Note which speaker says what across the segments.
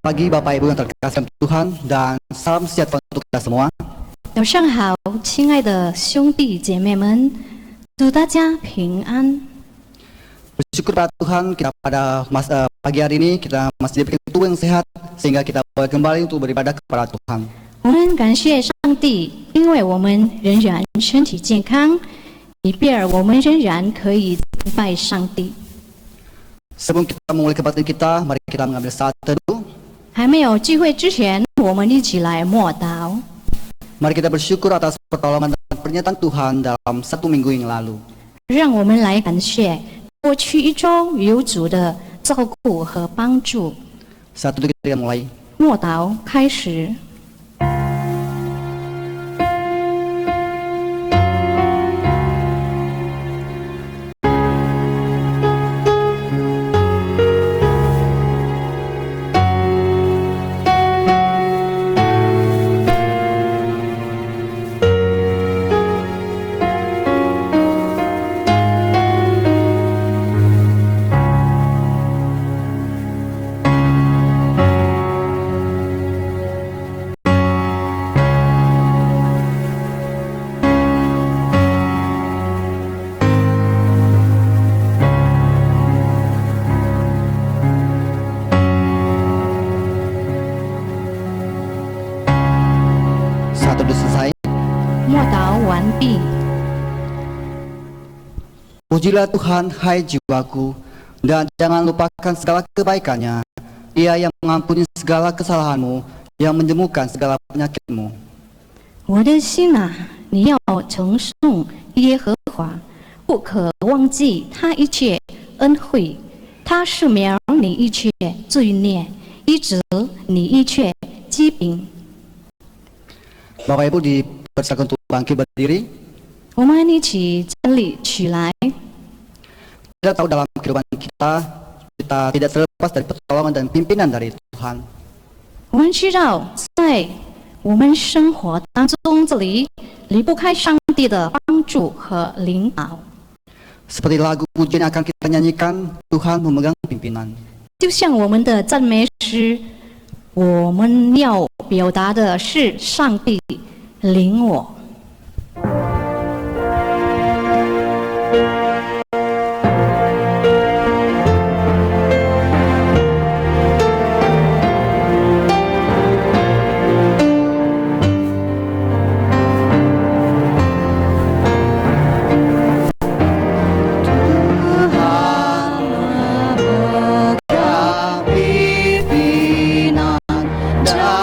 Speaker 1: pagi Bapak Ibu yang terkasih Tuhan dan salam sejahtera untuk kita semua.
Speaker 2: 早上好，亲爱的兄弟姐妹们，祝大家平安。
Speaker 1: Bersyukur pada Tuhan kita pada pagi hari ini kita masih diberikan tubuh yang sehat sehingga kita boleh kembali untuk beribadah kepada Tuhan.
Speaker 2: 我们感谢上帝，因为我们仍然身体健康，以便我们仍然可以敬拜上帝。
Speaker 1: Sebelum kita memulai kebaktian kita, mari kita mengambil saat teduh.
Speaker 2: 还没有聚会之前，我们一起来默祷。
Speaker 1: Mari kita bersyukur atas pertolongan dan pernyataan Tuhan dalam 1 minggu yang lalu.
Speaker 2: 让我们来感谢过去一周有主的照顾和帮助。
Speaker 1: Saat itu kita mulai.
Speaker 2: 默祷开始。
Speaker 1: Saat teduh selesai.
Speaker 2: 默祷完毕。
Speaker 1: Pujilah Tuhan, hai jiwaku, dan jangan lupakan segala kebaikannya. Ia yang mengampuni segala kesalahanmu, yang menyembuhkan segala penyakitmu.
Speaker 2: 我的心啊，你要称颂耶和华，不可忘记他一切恩惠，他赦免你一切罪孽，医治你一切疾病。
Speaker 1: Bapak Ibu dipersilakan untuk bangkit berdiri.
Speaker 2: 我们一起站立起来。
Speaker 1: Kita tahu dalam kehidupan kita tidak terlepas dari pertolongan dan pimpinan dari Tuhan.
Speaker 2: 我们知道，在我们生活当中，这里离不开上帝的帮助和领导。
Speaker 1: Seperti lagu pujian yang akan kita nyanyikan, Tuhan memegang pimpinan.
Speaker 2: 就像我们的赞美诗，我们要表达的是上帝领我。
Speaker 1: Dalam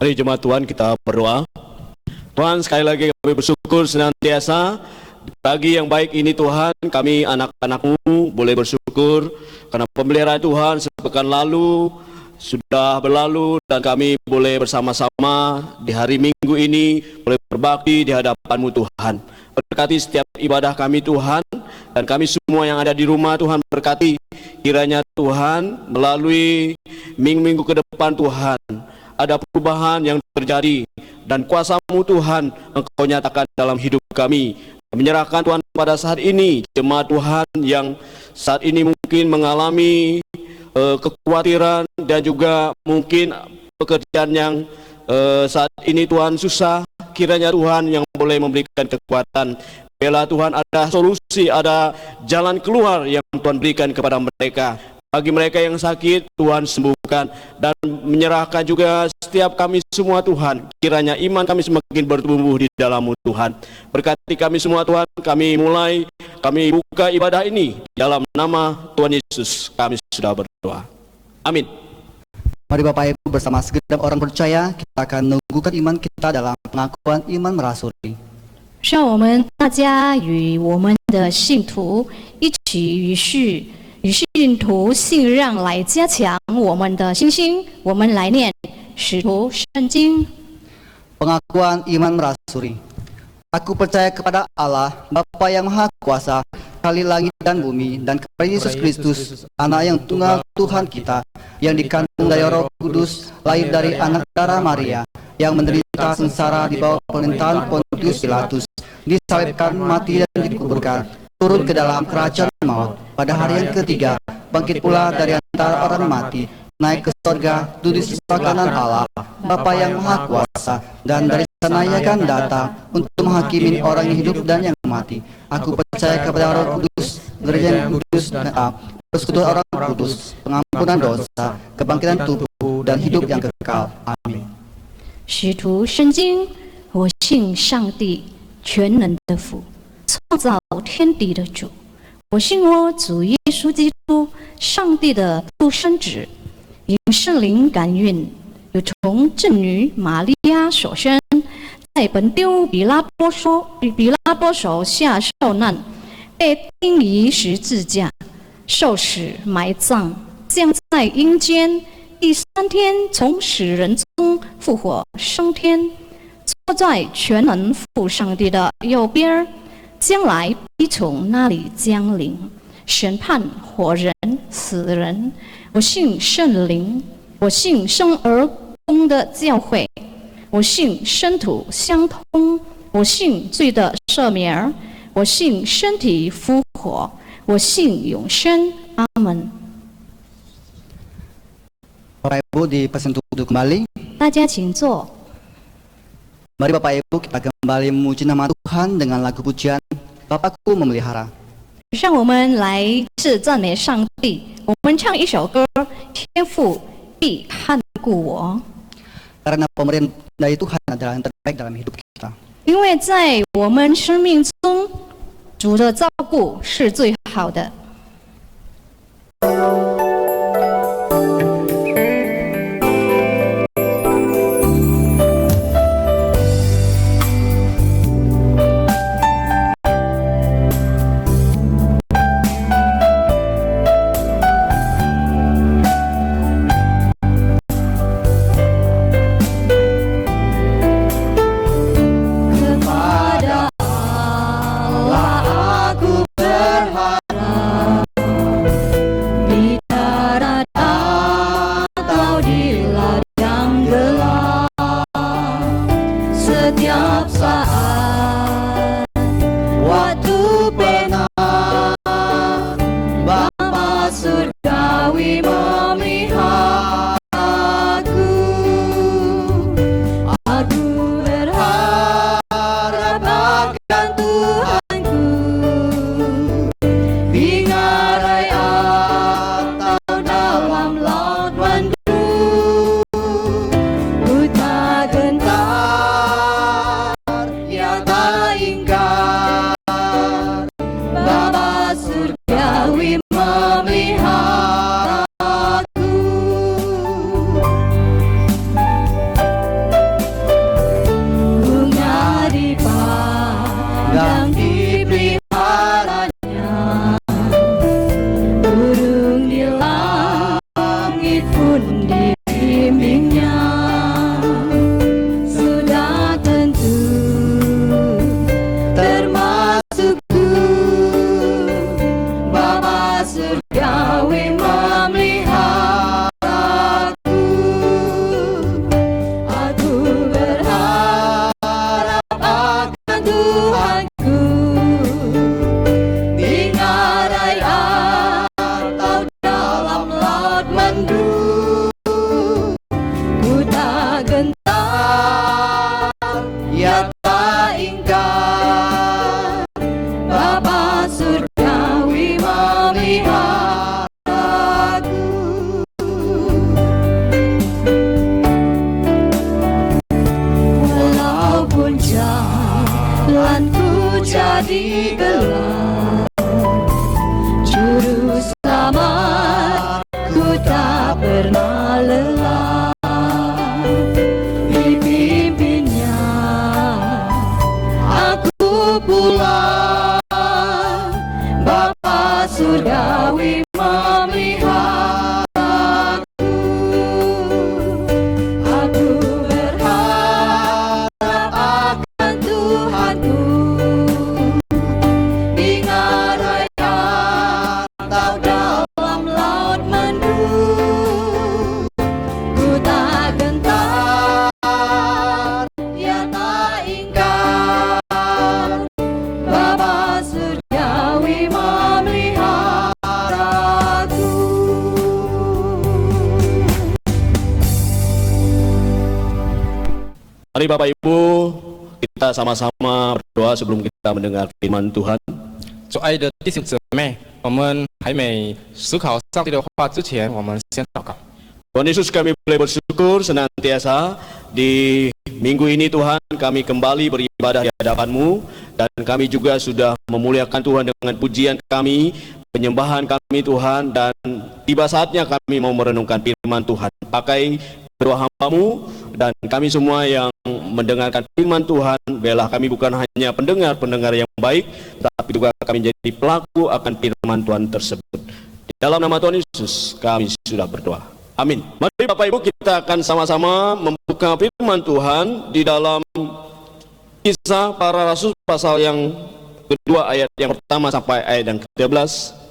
Speaker 3: Mari jemaat Tuhan kita berdoa. Tuhan, sekali lagi kami bersyukur senantiasa pagi yang baik ini Tuhan, kami anak-anak-Mu boleh bersyukur karena pemeliharaan Tuhan sepekan lalu sudah berlalu dan kami boleh bersama-sama di hari Minggu ini boleh berbakti di hadapan-Mu Tuhan. Berkati setiap ibadah kami Tuhan, dan kami semua yang ada di rumah Tuhan berkati kiranya Tuhan melalui minggu-minggu ke depan Tuhan ada perubahan yang terjadi dan kuasa-Mu Tuhan Engkau nyatakan dalam hidup kami. Menyerahkan Tuhan pada saat ini jemaat Tuhan yang saat ini mungkin mengalami kekhawatiran dan juga mungkin pekerjaan yang saat ini Tuhan susah, kiranya Tuhan yang boleh memberikan kekuatan. Bela Tuhan ada solusi, ada jalan keluar yang Tuhan berikan kepada mereka. Bagi mereka yang sakit, Tuhan sembuhkan, dan menyerahkan juga setiap kami semua Tuhan, kiranya iman kami semakin bertumbuh di dalam-Mu Tuhan. Berkati kami semua Tuhan, kami buka ibadah ini dalam nama Tuhan Yesus kami sudah berdoa. Amin.
Speaker 1: Mari Bapak Ibu bersama segenap orang percaya kita akan menunggukan iman kita dalam pengakuan iman merasuli.
Speaker 2: 让我们大家与我们的信徒一起与信徒信让来加强我们的信心。我们来念使徒圣经。
Speaker 1: Pengakuan iman merasuli. Aku percaya kepada Allah, Bapa yang Maha Kuasa, Kali langit dan bumi, dan kepada Yesus Kristus, Anak yang tunggal Tuhan kita, yang dikandung dari Roh Kudus, lahir dari anak darah Maria, yang menderita sengsara di bawah pemerintahan Pontius Pilatus, disalibkan, mati dan dikuburkan, turun ke dalam kerajaan maut, pada hari yang ketiga, bangkit pula dari antara orang mati, naik ke surga, duduk di sebelah kanan Allah, Bapa yang Maha Kuasa, dan dari sana Ia akan datang untuk menghakimi orang yang hidup dan yang mati. Aku percaya kepada Roh Kudus, gereja yang kudus dan persekutuan orang kudus, pengampunan dosa, kebangkitan tubuh dan hidup yang kekal. Amin.
Speaker 2: 使徒圣经，我信上帝全能的父，创造天地的主。我信我主耶稣基督，上帝的独生子，因圣灵感孕，有从正女玛利亚所生，在本丢比拉波手下受难，被钉于十字架，受死埋葬，降在阴间。第三天从死人中复活升天，坐在全能父上帝的右边，将来必从那里降临，审判活人死人。我信圣灵，我信生而公的教会，我信生土相通，我信罪的赦免，我信身体复活，我信永生。阿门。
Speaker 1: Bapak Ibu dipersilakan untuk duduk kembali.
Speaker 2: 大家请坐。
Speaker 1: Mari Bapak Ibu kita kembali memuji nama Tuhan dengan lagu pujian Bapakku memelihara.
Speaker 2: 让我们来是赞美上帝。我们唱一首歌，天父必看顾我。
Speaker 1: Karena pemberian dari Tuhan adalah yang terbaik dalam hidup kita.
Speaker 2: 因为在我们生命中，主的照顾是最好的。digelar. Juru selamat ku tak pernah lelah, dipimpinnya aku pulang. Bapa surgawi memihak aku berharap akan Tuhanku. Ingat hai rantau dalam laut mendung, ku tak gentar, ya tak ingkar. Bapa surgawi memeliharaku.
Speaker 3: Mari Bapak Ibu, kita sama-sama berdoa sebelum kita mendengar firman Tuhan.
Speaker 4: 主爱的弟兄姊妹，我们还没思考上帝的话之前，我们先祷告。
Speaker 3: Tuhan Yesus, kami boleh bersyukur senantiasa di minggu ini Tuhan, kami kembali beribadah di hadapan-Mu, dan kami juga sudah memuliakan Tuhan dengan pujian kami, penyembahan kami Tuhan, dan tiba saatnya kami mau merenungkan firman Tuhan. Pakai kedua hamba-Mu dan kami semua yang mendengarkan firman Tuhan, biarlah kami bukan hanya pendengar yang baik, tapi juga kami menjadi pelaku akan firman Tuhan tersebut. Di dalam nama Tuhan Yesus kami sudah berdoa. Amin. Mari Bapak Ibu, kita akan sama-sama membuka firman Tuhan di dalam Kisah Para Rasul pasal yang kedua ayat yang pertama sampai ayat yang ke-13.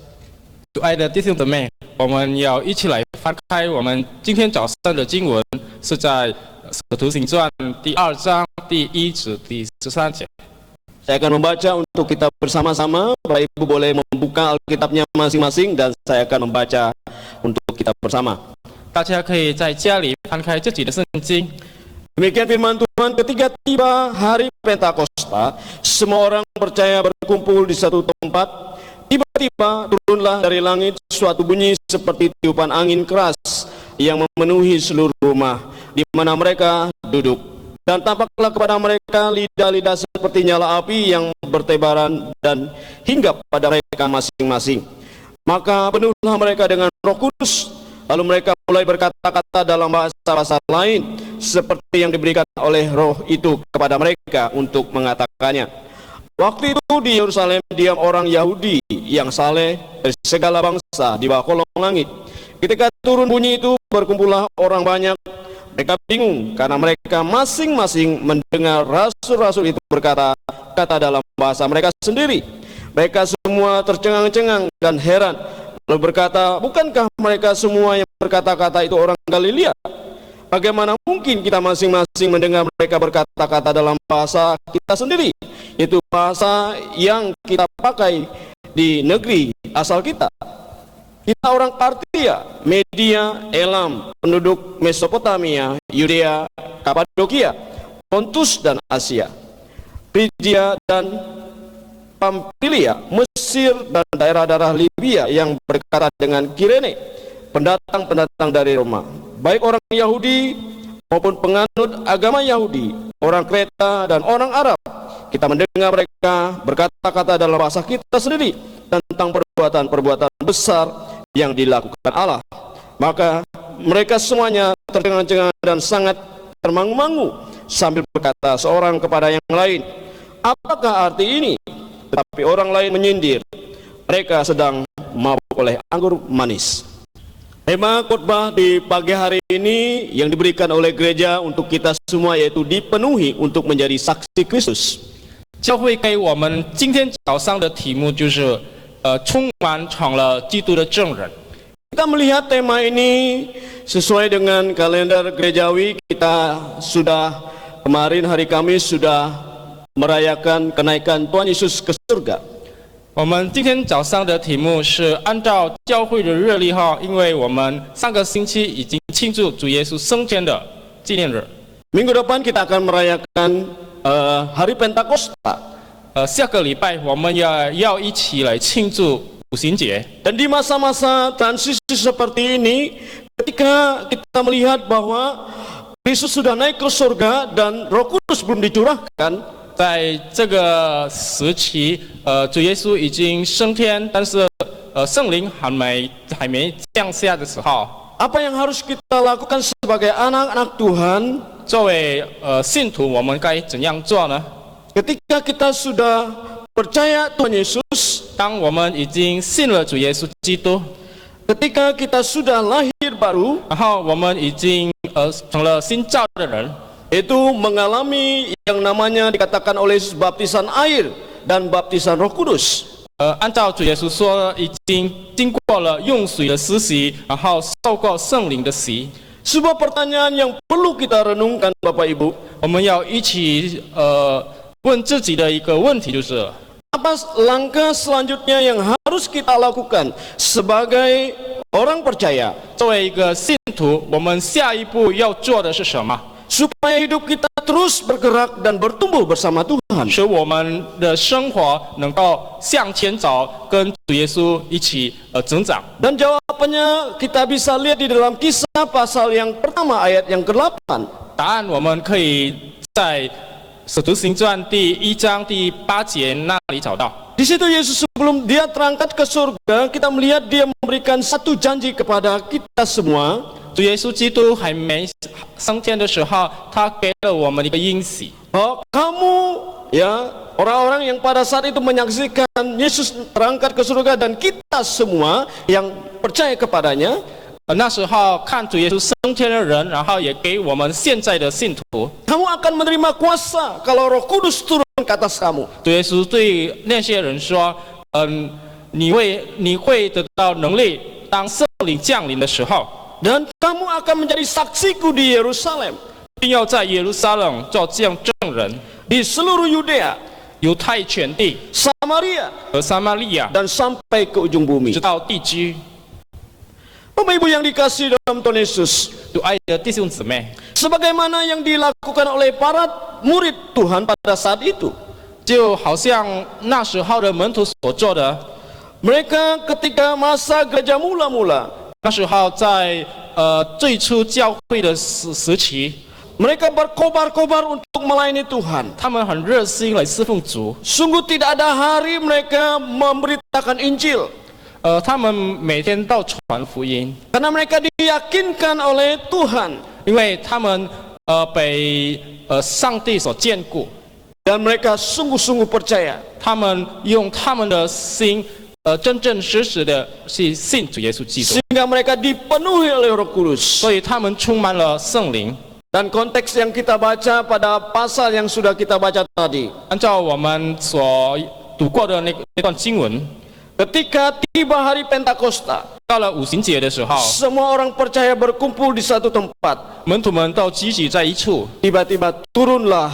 Speaker 4: 主爱的弟兄姊妹，我们要一起来翻开我们今天早上的经文，是在《使徒行传》第2章第1至第13节。
Speaker 3: Saya akan membaca untuk kita bersama-sama. Bapak Ibu boleh membuka Alkitabnya masing-masing dan saya akan membaca untuk kita bersama.
Speaker 4: 大家可以在家里翻开自己的圣经。
Speaker 3: Demikian firman Tuhan, ketika tiba hari Pentakosta, semua orang percaya berkumpul di satu tempat. Tiba-tiba turunlah dari langit suatu bunyi seperti tiupan angin keras yang memenuhi seluruh rumah di mana mereka duduk. Dan tampaklah kepada mereka lidah-lidah seperti nyala api yang bertebaran dan hinggap pada mereka masing-masing. Maka penuhlah mereka dengan Roh Kudus. Lalu mereka mulai berkata-kata dalam bahasa-bahasa lain seperti yang diberikan oleh Roh itu kepada mereka untuk mengatakannya. Waktu itu di Yerusalem diam orang Yahudi yang saleh dari segala bangsa di bawah kolong langit. Ketika turun bunyi itu, berkumpullah orang banyak. Mereka bingung karena mereka masing-masing mendengar rasul-rasul itu berkata-kata dalam bahasa mereka sendiri. Mereka semua tercengang-cengang dan heran, lalu berkata, bukankah mereka semua yang berkata-kata itu orang Galilea? Bagaimana mungkin kita masing-masing mendengar mereka berkata-kata dalam bahasa kita sendiri, itu bahasa yang kita pakai di negeri asal kita? Kita orang Partia, Media, Elam, penduduk Mesopotamia, Yudea, Kapadokia, Pontus dan Asia, Frigia dan Pamfilia, Mesir dan daerah-daerah Libya yang berkaitan dengan Kirene, pendatang-pendatang dari Roma, baik orang Yahudi maupun penganut agama Yahudi, orang Kreta dan orang Arab. Kita mendengar mereka berkata-kata dalam bahasa kita sendiri tentang perbuatan-perbuatan besar yang dilakukan Allah. Maka mereka semuanya tercengang-cengang dan sangat termangu-mangu sambil berkata seorang kepada yang lain, apakah arti ini? Tetapi orang lain menyindir, mereka sedang mabuk oleh anggur manis. Tema khotbah di pagi hari ini yang diberikan oleh gereja untuk kita semua yaitu dipenuhi untuk menjadi saksi Kristus.
Speaker 4: 教会给我们今天早上的题目就是充满成了基督的证人。
Speaker 3: Kita melihat tema ini sesuai dengan kalender gerejawi. Kita sudah kemarin hari Kamis sudah merayakan kenaikan Tuhan Yesus ke surga.
Speaker 4: 我们今天早上的题目是按照教会的日历号，因为我们上个星期已经庆祝主耶稣升天的纪念日。
Speaker 3: Minggu depan kita akan merayakan hari Pentakosta.
Speaker 4: 下个礼拜我们要一起来庆祝五旬节。
Speaker 3: Dan di masa-masa transisi seperti ini, ketika kita melihat bahwa Kristus sudah naik ke surga dan Roh Kudus belum dicurahkan,
Speaker 4: 在这个时期，主耶稣已经升天，但是圣灵还没降下的时候，
Speaker 3: apa yang harus kita lakukan sebagai anak-anak Tuhan
Speaker 4: 作为信徒，我们该怎样做呢？
Speaker 3: ketika kita sudah percaya Tuhan Yesus,
Speaker 4: 当我们已经信了主耶稣基督，
Speaker 3: ketika kita sudah lahir baru,
Speaker 4: 然后我们已经成了新造的人，
Speaker 3: itu mengalami yang namanya dikatakan oleh Yesus baptisan air dan baptisan Roh Kudus.
Speaker 4: 按照主耶稣说，已经经过了用水的施洗，然后受过圣灵的洗。
Speaker 3: Sebuah pertanyaan yang perlu kita renungkan Bapak Ibu,
Speaker 4: 我们要一起问自己的一个问题就是，
Speaker 3: apa langkah selanjutnya yang harus kita lakukan sebagai orang percaya
Speaker 4: 作为一个信徒，我们下一步要做的是什么？
Speaker 3: supaya hidup kita terus bergerak dan bertumbuh bersama Tuhan.
Speaker 4: 使我们的生活能够向前走，跟主耶稣一起增长。
Speaker 3: Dan jawabannya kita bisa lihat di dalam Kisah pasal yang pertama ayat yang ke-8.
Speaker 4: 答案我们可以在使徒行传第1章第8节那里找到。
Speaker 3: Di situ Yesus sebelum dia terangkat ke surga, kita melihat dia memberikan satu janji kepada kita semua.
Speaker 4: 主耶稣基督还没升天的时候，他给了我们一个应许。
Speaker 3: Bahwa kamu ya orang-orang yang pada saat itu menyaksikan Yesus terangkat ke surga dan kita semua yang percaya kepadanya,
Speaker 4: 那时候看主耶稣升天的人，然后也给我们现在的信徒，
Speaker 3: kamu akan menerima kuasa kalau Roh Kudus turun ke atas kamu.
Speaker 4: 主耶稣对那些人说：“你会得到能力，当圣灵降临的时候，
Speaker 3: Dan kamu akan menjadi saksiku di Yerusalem,
Speaker 4: 并要在耶路撒冷做见证人，
Speaker 3: di seluruh Yudea,
Speaker 4: 犹太全地
Speaker 3: Samaria,
Speaker 4: 和撒玛利亚，
Speaker 3: dan sampai ke ujung bumi.
Speaker 4: 直到地居。”
Speaker 3: Bapak Ibu yang dikasihi dalam Tuhan Yesus,
Speaker 4: 主爱的弟兄姊妹，
Speaker 3: sebagaimana yang dilakukan oleh para murid Tuhan pada saat itu,
Speaker 4: 就好像那时候的门徒所做的，
Speaker 3: mereka ketika masa gereja mula-mula,
Speaker 4: 那时候在最初教会的时期，
Speaker 3: mereka berkobar-kobar untuk melayani Tuhan.
Speaker 4: 他们很热心来侍奉主。
Speaker 3: Sungguh tidak ada hari mereka memberitakan Injil,
Speaker 4: 他们每天都传福音，
Speaker 3: karena mereka diyakinkan oleh Tuhan,
Speaker 4: 因为他们被上帝所眷顾，
Speaker 3: dan mereka sungguh-sungguh percaya.
Speaker 4: 他们用他们的心真真实实的去信主耶稣基督，
Speaker 3: Sehingga mereka dipenuhi oleh Roh Kudus.
Speaker 4: 所以他们充满了圣灵。
Speaker 3: Dan konteks yang kita baca pada pasal yang sudah kita baca tadi,
Speaker 4: 按照我们所读过的那段经文，
Speaker 3: ketika tiba hari Pentakosta,
Speaker 4: 到了五旬节的时候，
Speaker 3: semua orang percaya berkumpul di satu tempat.
Speaker 4: 门徒们都聚集在一处，
Speaker 3: Tiba-tiba turunlah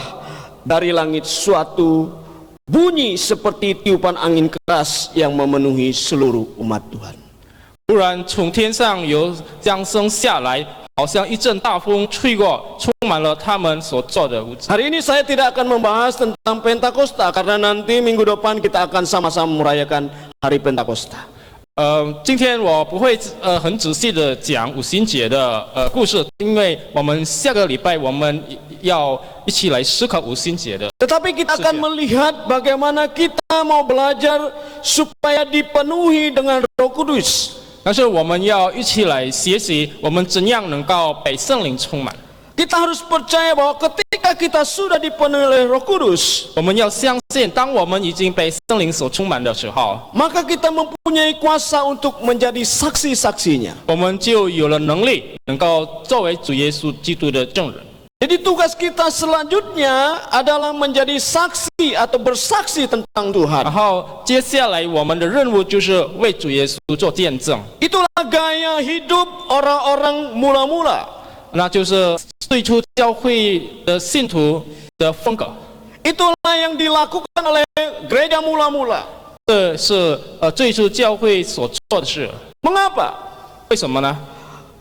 Speaker 3: dari langit suatu bunyi seperti tiupan angin keras yang memenuhi seluruh umat Tuhan.
Speaker 4: 突然从天上有降生下来，好像一阵大风吹过，充满了他们所做的屋子。
Speaker 3: Hari ini saya tidak akan membahas tentang Pentakosta karena nanti minggu depan kita akan sama-sama merayakan hari Pentakosta.
Speaker 4: 今天我不会很仔细的讲五旬节的故事，因为我们下个礼拜我们要一起来思考五旬节的。
Speaker 3: Tetapi kita akan melihat bagaimana kita mau belajar supaya dipenuhi dengan Roh Kudus.
Speaker 4: 但是我们要一起来学习，我们怎样能够被圣灵充满。
Speaker 3: Kita harus percaya bahwa ketika kita sudah dipenuhi oleh Roh Kudus,
Speaker 4: 我们要相信，当我们已经被圣灵所充满的时候，
Speaker 3: maka kita mempunyai kuasa untuk menjadi saksi-saksinya.
Speaker 4: 我们就有了能力，能够作为主耶稣基督的证人。
Speaker 3: Jadi tugas kita selanjutnya adalah menjadi saksi atau bersaksi tentang
Speaker 4: 然
Speaker 3: Tuhan.
Speaker 4: 后接下来我们的任务就是为主耶稣做见证，
Speaker 3: Itulah gaya hidup orang-orang mula-mula.
Speaker 4: 那就是最初教会的信徒的风格。
Speaker 3: Itulah yang dilakukan oleh gereja mula-mula.
Speaker 4: 这是最初教会所做的事。
Speaker 3: Mengapa?
Speaker 4: 为什么呢？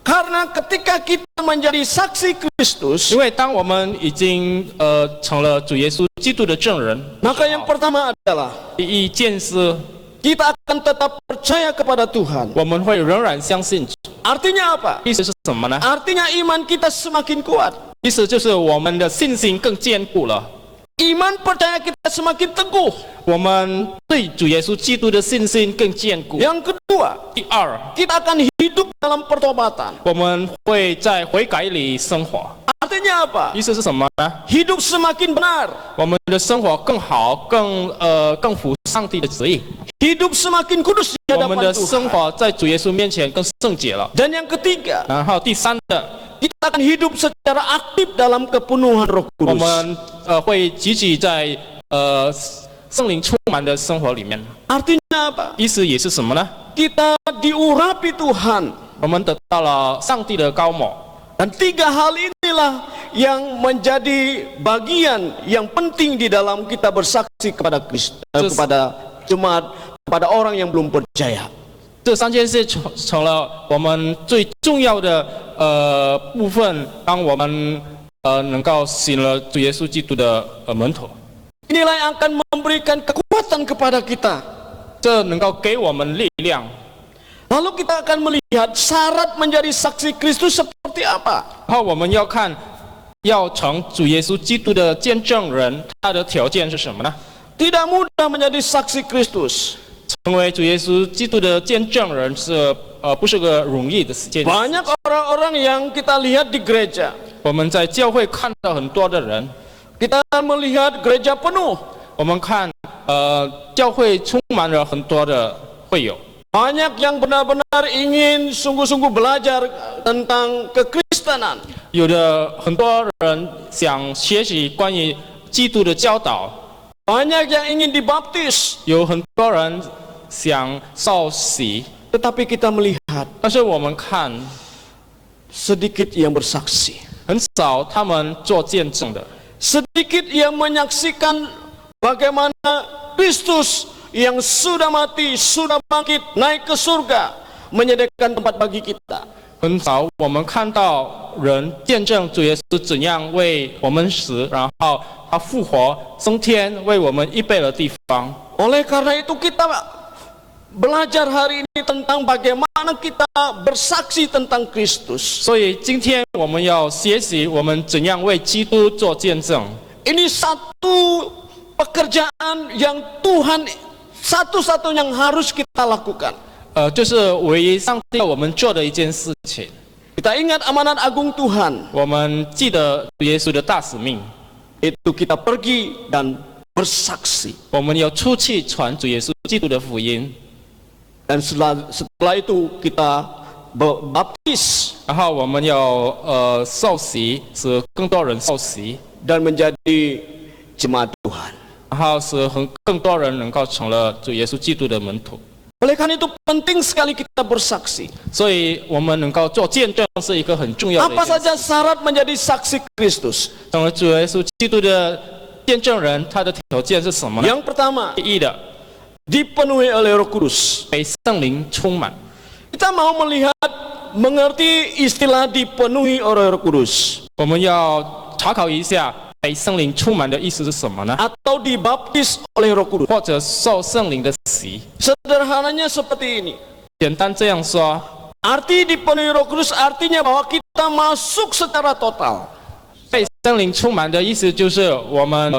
Speaker 3: Karena ketika kita menjadi saksi Kristus,
Speaker 4: 因为当我们已经成了主耶稣基督的证人，
Speaker 3: maka yang pertama adalah
Speaker 4: 第一件事，
Speaker 3: kita akan tetap percaya kepada Tuhan.
Speaker 4: 我们会仍然相信主。
Speaker 3: Artinya apa?
Speaker 4: 意思是什么呢？
Speaker 3: Artinya iman kita semakin kuat.
Speaker 4: 意思就是我们的信心更坚固了。
Speaker 3: iman percaya kita semakin teguh.
Speaker 4: 我们对主耶稣基督的信心更坚固。
Speaker 3: Yang kedua,
Speaker 4: 第二，
Speaker 3: kita akan hidup dalam pertobatan.
Speaker 4: 我们会在悔改里生活。
Speaker 3: Artinya apa?
Speaker 4: 意思是什么呢？
Speaker 3: Hidup semakin benar,
Speaker 4: 我们的生活更好，更符上帝的旨意。
Speaker 3: hidup semakin kudus di
Speaker 4: 我们的
Speaker 3: hadapan
Speaker 4: 生
Speaker 3: Tuhan.
Speaker 4: 活在主耶稣面前更圣洁了。
Speaker 3: Dan yang ketiga,
Speaker 4: 然后第三的，
Speaker 3: kita akan hidup secara aktif dalam kepenuhan Roh
Speaker 4: 我
Speaker 3: Kudus.
Speaker 4: 们会积极在圣灵充满的生活里面。
Speaker 3: Artinya apa?
Speaker 4: 意思也是什么呢？
Speaker 3: Kita diurapi Tuhan.
Speaker 4: 我们得到了上帝的高抹。
Speaker 3: Dan tiga hal inilah yang menjadi bagian yang penting di dalam kita bersaksi kepada Kristus, kepada jemaat, kepada orang yang belum percaya.
Speaker 4: 这三件事成了我们最重要的部分，当我们能够信了主耶稣基督的门徒，
Speaker 3: Inilah yang akan memberikan kekuatan kepada kita.
Speaker 4: 这能够给我们力量。
Speaker 3: Lalu kita akan melihat syarat menjadi saksi Kristus seperti apa.
Speaker 4: 然后我们要看，要成主耶稣基督的见证人，他的条件是什么呢？
Speaker 3: Tidak mudah menjadi saksi Kristus.
Speaker 4: 成为主耶稣基督的见证人是不是个容易的件事。
Speaker 3: Banyak orang-orang yang kita lihat di gereja.
Speaker 4: 我们在教会看到很多的人，
Speaker 3: Kita melihat gereja penuh.
Speaker 4: 我们看教会充满了很多的会友。
Speaker 3: Banyak yang benar-benar ingin sungguh-sungguh belajar tentang kekristenan.
Speaker 4: 有的很多人想学习关于基督的教导，
Speaker 3: Banyak yang ingin dibaptis.
Speaker 4: 有很多人想受洗，
Speaker 3: Tetapi kita melihat
Speaker 4: 但是我们看
Speaker 3: sedikit yang bersaksi.
Speaker 4: 很少他们做见证的，
Speaker 3: Sedikit yang menyaksikan bagaimana Kristus yang sudah mati, sudah bangkit, naik ke surga, menyediakan tempat bagi kita.
Speaker 4: 很少我们看到人见证主耶稣怎样为我们死，然后他复活升天，为我们预备了地方。
Speaker 3: Oleh karena itu kita belajar hari ini tentang bagaimana kita bersaksi tentang Kristus.
Speaker 4: 所以今天我们要学习我们怎样为基督做见证。
Speaker 3: Ini satu pekerjaan yang Tuhan satu-satunya yang harus kita lakukan.
Speaker 4: 这是唯一上帝要我们做的一件事情。
Speaker 3: Kita ingat amanat agung Tuhan,
Speaker 4: 我们记得主耶稣的大使命，
Speaker 3: itu kita pergi dan bersaksi.
Speaker 4: 我们要出去传主耶稣基督的福音，
Speaker 3: Dan setelah itu kita baptis
Speaker 4: 然后我们要受洗，使更多人受洗，
Speaker 3: dan menjadi jemaat Tuhan.
Speaker 4: 然后使更多人能够成了主耶稣基督的门徒。
Speaker 3: Oleh karena itu penting sekali kita bersaksi.
Speaker 4: 所以我们能够做见证是一个很重要的一
Speaker 3: Apa
Speaker 4: 件事。
Speaker 3: saja syarat menjadi saksi Kristus?
Speaker 4: 成为主耶稣基督的见证人，他的条件是什么呢？
Speaker 3: Yang pertama,
Speaker 4: 第一的，
Speaker 3: dipenuhi oleh Roh Kudus.
Speaker 4: 被圣灵充满。
Speaker 3: Kita mau mengerti istilah dipenuhi oleh Roh Kudus
Speaker 4: 我们要查考一下被圣灵充满的意思是什么呢？
Speaker 3: atau dibaptis oleh Roh Kudus.
Speaker 4: 或者受圣灵的洗。
Speaker 3: Sederhananya seperti ini.
Speaker 4: 简单这样说，
Speaker 3: Arti dipenuhi Roh Kudus artinya bahwa kita masuk secara total.
Speaker 4: 被圣灵充满的意思就是我们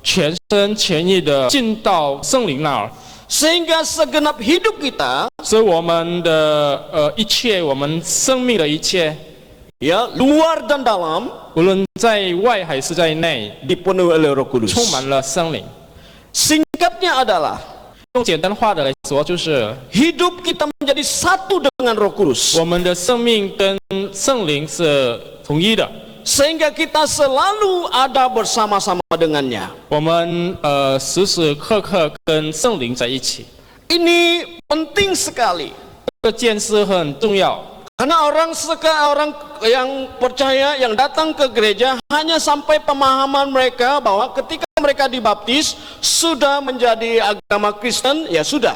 Speaker 4: 全身全意的进到圣灵那儿，
Speaker 3: Sehingga segenap hidup kita,
Speaker 4: 所以我们的一切，我们生命的一切，
Speaker 3: ya luar dan dalam,
Speaker 4: 无论在外还是在内，
Speaker 3: dipenuhi oleh Roh Kudus.
Speaker 4: 充满了圣灵。
Speaker 3: Singkatnya adalah
Speaker 4: 用简单化的来说，就是
Speaker 3: hidup kita menjadi satu dengan Roh Kudus.
Speaker 4: 我们的生命跟圣灵是统一的，
Speaker 3: Sehingga kita selalu ada bersama-sama dengannya.
Speaker 4: 我们时时刻刻跟圣灵在一起。
Speaker 3: Ini penting sekali.
Speaker 4: 这件事很重要，
Speaker 3: Karena orang yang percaya yang datang ke gereja hanya sampai pemahaman mereka bahwa ketika mereka dibaptis sudah menjadi agama Kristen, ya sudah.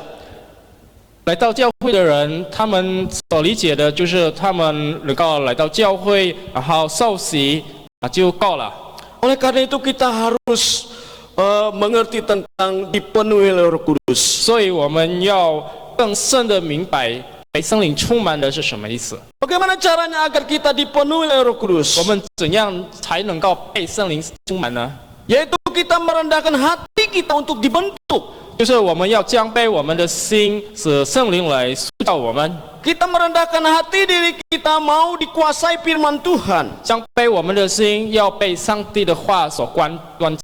Speaker 4: 来到教会的人，他们所理解的就是他们能够来到教会，然后受洗就够了。
Speaker 3: Oleh karena itu kita harus mengerti tentang dipenuhi oleh Roh Kudus.
Speaker 4: 所以我们要更深的明白被圣灵充满的是什么意思。
Speaker 3: Bagaimana caranya agar kita dipenuhi oleh Roh Kudus?
Speaker 4: 我们怎样才能够被圣灵充满呢？
Speaker 3: Yaitu kita merendahkan hati kita untuk dibentuk.
Speaker 4: 就是我们要降卑我们的心，使圣灵来塑造我们，
Speaker 3: Kita merendahkan hati diri kita mau dikuasai firman Tuhan.
Speaker 4: 降卑我们的心，要被上帝的话所管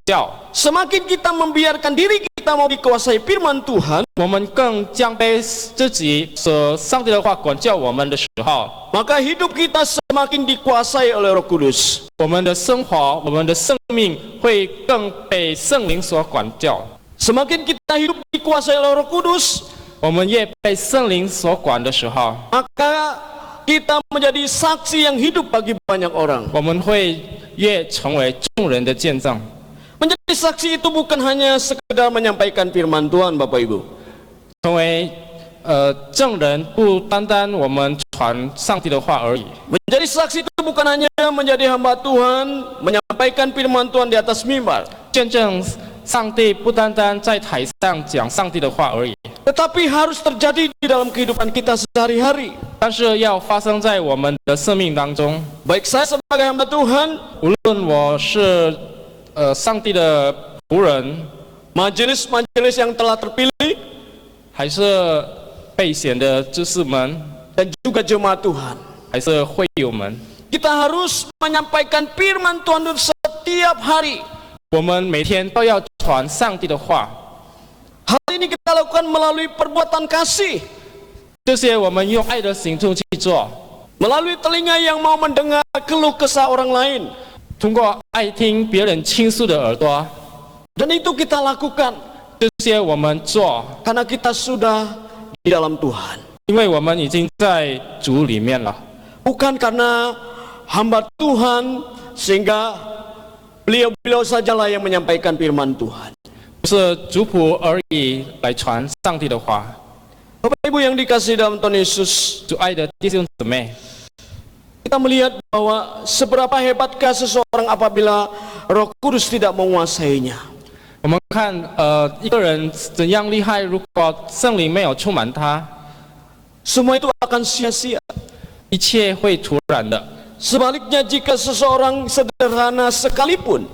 Speaker 4: 教。
Speaker 3: Semakin kita membiarkan diri kita mau dikuasai firman Tuhan,
Speaker 4: 我们更降卑自己，使上帝的话管教我们的时候，
Speaker 3: maka hidup kita semakin dikuasai oleh Roh Kudus.
Speaker 4: 我们的生活、我们的生命会更被圣灵所管教。
Speaker 3: Semakin kita hidup dikuasai oleh Roh Kudus,
Speaker 4: 我们越被圣灵所管的时候，
Speaker 3: maka kita menjadi saksi yang hidup bagi banyak orang.
Speaker 4: 我们会越成为众人的见证。
Speaker 3: Menjadi saksi itu bukan hanya sekedar menyampaikan firman Tuhan, Bapak Ibu.
Speaker 4: 成为证人，不单单我们传上帝的话而已。
Speaker 3: Menjadi saksi itu bukan hanya menjadi hamba Tuhan, menyampaikan firman Tuhan di atas mimbar.
Speaker 4: 见证上帝不单单在台上讲上帝的话而已，
Speaker 3: Tetapi harus terjadi di dalam kehidupan kita sehari-hari.
Speaker 4: 但是要发生在我们的生命当中。
Speaker 3: Baik saya sebagai hamba Tuhan,
Speaker 4: 无论我是上帝的仆人，
Speaker 3: majelis-majelis yang telah terpilih,
Speaker 4: 还是被选的知识们，
Speaker 3: dan juga jemaat Tuhan,
Speaker 4: 还是会友们，
Speaker 3: kita harus menyampaikan firman Tuhan setiap hari.
Speaker 4: 我们每天都要传上帝的话。
Speaker 3: Hal ini kita lakukan melalui perbuatan kasih,
Speaker 4: 这些我们用爱的行动去做，
Speaker 3: melalui telinga yang mau mendengar keluh kesah orang lain.
Speaker 4: 通过爱听别人倾诉的耳朵，
Speaker 3: Dan itu kita lakukan
Speaker 4: 这些我们做，
Speaker 3: karena kita sudah di dalam Tuhan.
Speaker 4: 因为我们已经在主里面了，
Speaker 3: Bukan karena hamba Tuhan sehingga beliau-beliau sajalah yang menyampaikan firman Tuhan.
Speaker 4: 不是主仆而已来传上帝的话。
Speaker 3: Bapak Ibu yang dikasihi dalam Tuhan Yesus,
Speaker 4: 主爱的弟兄姊妹，
Speaker 3: kita melihat bahwa seberapa hebatkah seseorang apabila Roh Kudus tidak menguasainya.
Speaker 4: 我们看一个人怎样厉害，如果圣灵没有充满他，
Speaker 3: Semua itu akan sia-sia.
Speaker 4: 一切会突然的。
Speaker 3: Sebaliknya jika seseorang sederhana sekalipun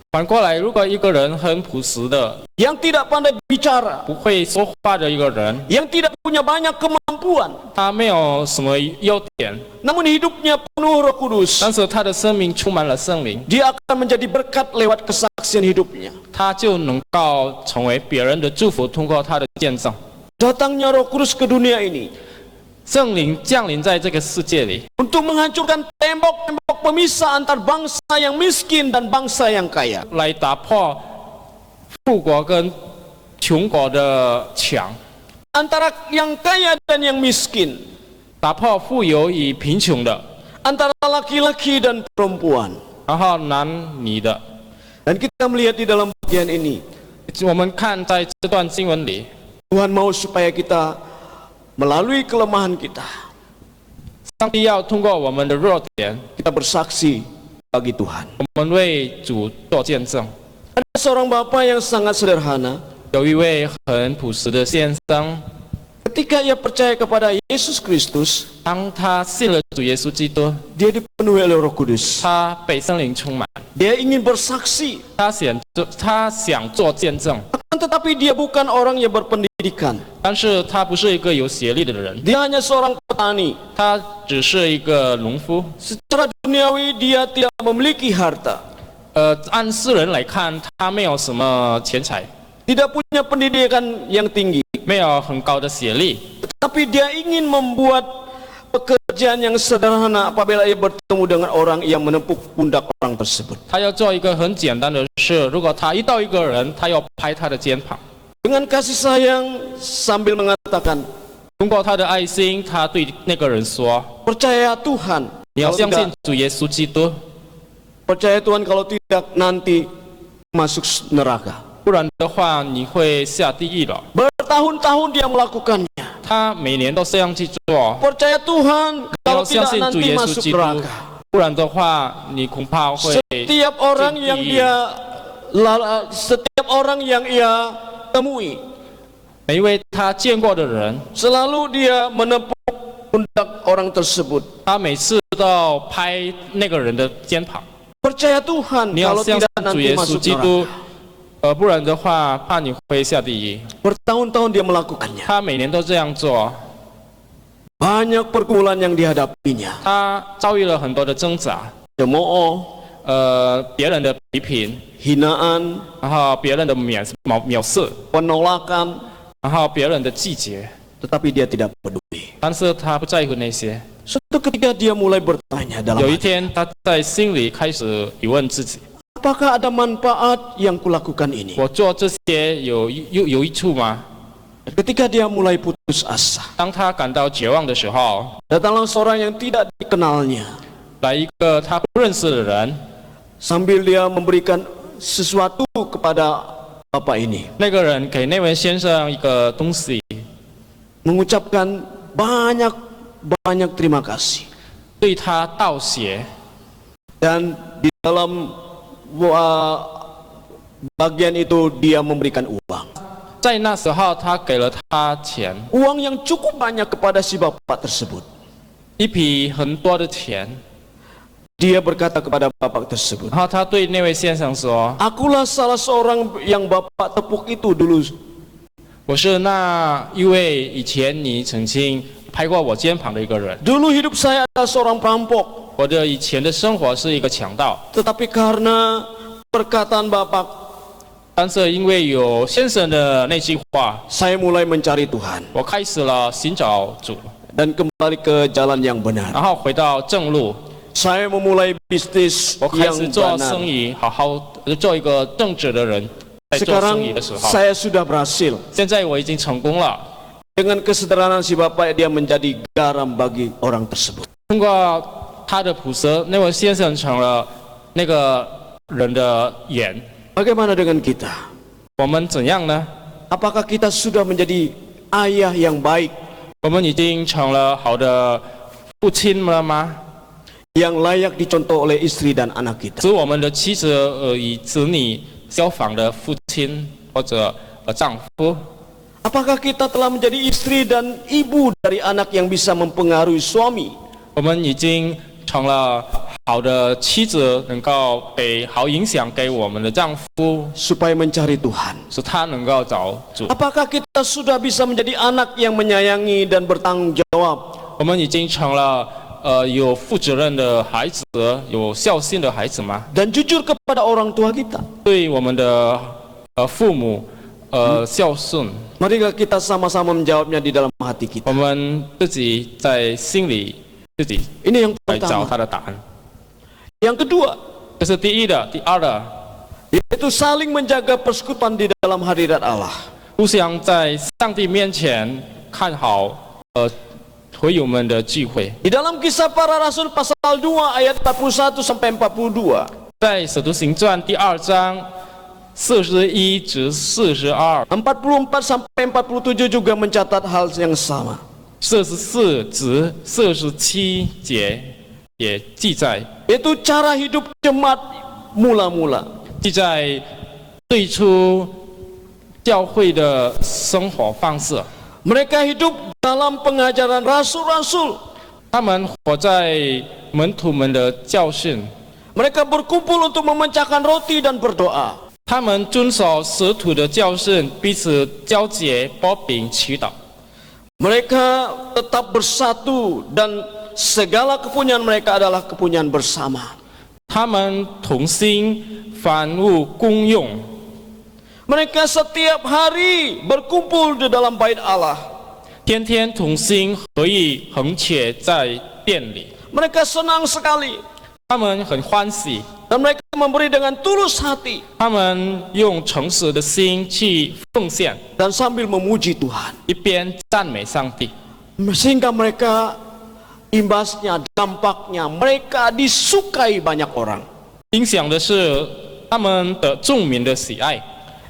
Speaker 4: 反过来，如果一个人很朴实的，
Speaker 3: yang tidak pandai bicara,
Speaker 4: 不会说话的一个人，
Speaker 3: yang tidak punya banyak kemampuan,
Speaker 4: 他没有什么优点，
Speaker 3: namun hidupnya penuh Roh Kudus,
Speaker 4: 但是他的生命充满了圣灵，
Speaker 3: dia akan menjadi berkat lewat kesaksian hidupnya.
Speaker 4: 他就能够成为别人的祝福，通过他的见证。
Speaker 3: Datangnya Roh Kudus ke dunia ini
Speaker 4: 圣灵降临在这个世界里，
Speaker 3: untuk menghancurkan tembok-tembok pemisah antar bangsa yang miskin dan bangsa yang kaya.
Speaker 4: 来打破富国跟穷国的墙，
Speaker 3: Antara yang kaya dan yang miskin,
Speaker 4: 打破富有与贫穷的，
Speaker 3: antara laki-laki dan perempuan.
Speaker 4: 然后男女的。
Speaker 3: Dan kita melihat di dalam bagian ini,
Speaker 4: 我们看在这段经文里，
Speaker 3: Tuhan mau supaya kita melalui kelemahan kita,
Speaker 4: 上帝要通过我们的弱点，
Speaker 3: kita bersaksi bagi Tuhan.
Speaker 4: 我们为主做见证。
Speaker 3: Ada seorang bapak yang sangat sederhana,
Speaker 4: 有一位很朴实的先生，
Speaker 3: ketika ia percaya kepada Yesus Kristus,
Speaker 4: 当他信了主耶稣基督，
Speaker 3: dia dipenuhi oleh Roh Kudus.
Speaker 4: 他被圣灵充满，
Speaker 3: Dia ingin bersaksi,
Speaker 4: 他想做见证，
Speaker 3: tetapi dia bukan orang yang berpendidikan.
Speaker 4: 但是他不是一个有学历的人，
Speaker 3: Dia hanya seorang petani.
Speaker 4: 他只是一个农夫。
Speaker 3: Secara duniawi dia tidak memiliki harta,
Speaker 4: 按世人来看，他没有什么钱财，
Speaker 3: tidak punya pendidikan yang tinggi,
Speaker 4: 没有很高的学历，
Speaker 3: tapi dia ingin membuat pekerjaan yang sederhana apabila ia bertemu dengan orang yang menepuk pundak orang tersebut.
Speaker 4: 他要做一个很简单的事。如果他遇到一个人，他要拍他的肩膀，
Speaker 3: Dengan kasih sayang sambil mengatakan,
Speaker 4: 通过他的爱心，他对那个人说
Speaker 3: percaya Tuhan,
Speaker 4: 你要
Speaker 3: kalau
Speaker 4: 相信
Speaker 3: tidak,
Speaker 4: 主耶稣基督，
Speaker 3: percaya Tuhan kalau tidak nanti masuk neraka.
Speaker 4: 不然的话你会下地狱了。
Speaker 3: Bertahun-tahun dia melakukannya.
Speaker 4: 他每年都这样去做，
Speaker 3: Percaya Tuhan
Speaker 4: 你
Speaker 3: kalau
Speaker 4: 要相
Speaker 3: tidak
Speaker 4: 信主
Speaker 3: nanti
Speaker 4: 耶稣
Speaker 3: masuk
Speaker 4: 基督，
Speaker 3: neraka.
Speaker 4: 不然的话你恐怕会
Speaker 3: Setiap orang yang dia setiap orang yang ia temui,
Speaker 4: 每一位他见过的人，
Speaker 3: selalu dia menepuk pundak orang tersebut.
Speaker 4: 他每次都拍那个人的肩膀。
Speaker 3: Percaya Tuhan
Speaker 4: 你要
Speaker 3: kalau
Speaker 4: 相
Speaker 3: tidak
Speaker 4: 信主
Speaker 3: nanti
Speaker 4: 耶稣
Speaker 3: masuk
Speaker 4: 基督
Speaker 3: neraka.，
Speaker 4: 不然的话怕你会下地狱。
Speaker 3: Bertahun-tahun dia melakukannya.
Speaker 4: 他每年都这样做，
Speaker 3: Banyak pergumulan yang dihadapinya.
Speaker 4: 他遭遇了很多的挣扎，
Speaker 3: Cemooh,
Speaker 4: 别人的批评，
Speaker 3: hinaan,
Speaker 4: 然后别人的藐视，
Speaker 3: penolakan,
Speaker 4: 然后别人的拒绝，
Speaker 3: tetapi dia tidak peduli.
Speaker 4: 但是他不在乎那些。
Speaker 3: Suatu ketika dia mulai bertanya dalam
Speaker 4: 有一
Speaker 3: hati,
Speaker 4: 天，他在心里开始疑问自己：
Speaker 3: apakah ada manfaat yang kulakukan ini?
Speaker 4: 我做这些有益处吗？
Speaker 3: Ketika dia mulai putus asa,
Speaker 4: 当他感到绝望的时候，
Speaker 3: datanglah seorang yang tidak dikenalnya,
Speaker 4: 来一个他不认识的人，
Speaker 3: sambil dia memberikan sesuatu kepada bapak ini,
Speaker 4: 那个人给那位先生一个东西，
Speaker 3: mengucapkan banyak terima kasih.
Speaker 4: 对他道谢。
Speaker 3: Dan di dalam bagian itu dia memberikan uang.
Speaker 4: 在那时候，他给了他钱，
Speaker 3: Uang yang cukup banyak kepada si bapak tersebut.
Speaker 4: 一笔很多的钱。
Speaker 3: Dia berkata kepada bapak tersebut,
Speaker 4: 然后他对那位先生说
Speaker 3: akulah salah seorang yang bapak tepuk itu dulu.：“
Speaker 4: 我是那一位以前你曾经拍过我肩膀的一个人。
Speaker 3: Dulu hidup saya adalah seorang perampok.
Speaker 4: 我的以前的生活是一个强盗，
Speaker 3: Tetapi karena perkataan bapak,
Speaker 4: 但是因为有先生的那句话，
Speaker 3: saya mulai mencari Tuhan
Speaker 4: 我开始了寻找主，
Speaker 3: dan kembali ke jalan yang benar.
Speaker 4: 然后回到正路。
Speaker 3: Saya memulai bisnis
Speaker 4: 我开
Speaker 3: yang
Speaker 4: 始做
Speaker 3: benar.
Speaker 4: 生意，好好做一个正直的人。在做
Speaker 3: Sekarang
Speaker 4: 生意的时候，
Speaker 3: saya sudah berhasil.
Speaker 4: 现在我已经成功了。
Speaker 3: Dengan kesederhanaan si bapak, dia menjadi garam bagi orang tersebut.
Speaker 4: 通过他的朴实，那位先生成了那个人的盐。
Speaker 3: Bagaimana dengan kita?
Speaker 4: 我们怎样呢？
Speaker 3: Apakah kita sudah menjadi ayah yang baik,
Speaker 4: 我们已经成了好的父亲了吗？
Speaker 3: yang layak dicontoh oleh istri dan anak kita?
Speaker 4: 使我们的妻子与子女效仿的父亲或者丈夫？
Speaker 3: Apakah kita telah menjadi istri dan ibu dari anak yang bisa mempengaruhi suami?
Speaker 4: 我们已经成了好的妻子，能够给好影响给我们的丈夫，
Speaker 3: supaya mencari Tuhan.
Speaker 4: 使他能够找主。
Speaker 3: Apakah kita sudah bisa menjadi anak yang menyayangi dan bertanggung jawab?
Speaker 4: 我们已经成了有负责任的孩子，有孝心的孩子吗？
Speaker 3: Dan jujur kepada orang tua kita.
Speaker 4: 对我们的父母孝顺，
Speaker 3: Marilah kita sama-sama menjawabnya di dalam hati kita.
Speaker 4: 我们自己在心里自己
Speaker 3: Ini yang
Speaker 4: 来找
Speaker 3: pertama.
Speaker 4: 他的答案。
Speaker 3: Yang kedua,
Speaker 4: 这是第一的，第二的，
Speaker 3: yaitu saling menjaga persekutuan di dalam hadirat Allah.
Speaker 4: 互相在上帝面前看好会友们的聚会。
Speaker 3: Di dalam Kisah Para Rasul pasal 2 ayat 41 sampai 42.
Speaker 4: 在使徒行传第2章41至42、
Speaker 3: 44 sampai 47 juga mencatat hal yang sama.
Speaker 4: 44至47节也记载，
Speaker 3: Yaitu cara hidup jemaat mula-mula.
Speaker 4: 记载最初教会的生活方式。
Speaker 3: Mereka hidup dalam pengajaran rasul-rasul.
Speaker 4: 他们活在门徒们的教训，
Speaker 3: Mereka berkumpul untuk memecahkan roti dan berdoa.
Speaker 4: 他们遵守使徒的教训，彼此交结、擘饼、祈祷。
Speaker 3: Mereka tetap bersatu dan segala kepunyaan mereka adalah kepunyaan bersama.
Speaker 4: 他们同心，凡物公用。
Speaker 3: Mereka setiap hari berkumpul di dalam bait Allah.
Speaker 4: 天天同心合意，横且在店里。
Speaker 3: Mereka senang sekali
Speaker 4: 他们很欢喜，
Speaker 3: dan mereka memberi dengan tulus hati
Speaker 4: 他们用诚实的心去奉献，
Speaker 3: dan sambil memuji Tuhan.
Speaker 4: 一边赞美上帝。
Speaker 3: Sehingga mereka imbasnya, dampaknya mereka disukai banyak orang.
Speaker 4: 影响的是他们的众民的喜爱。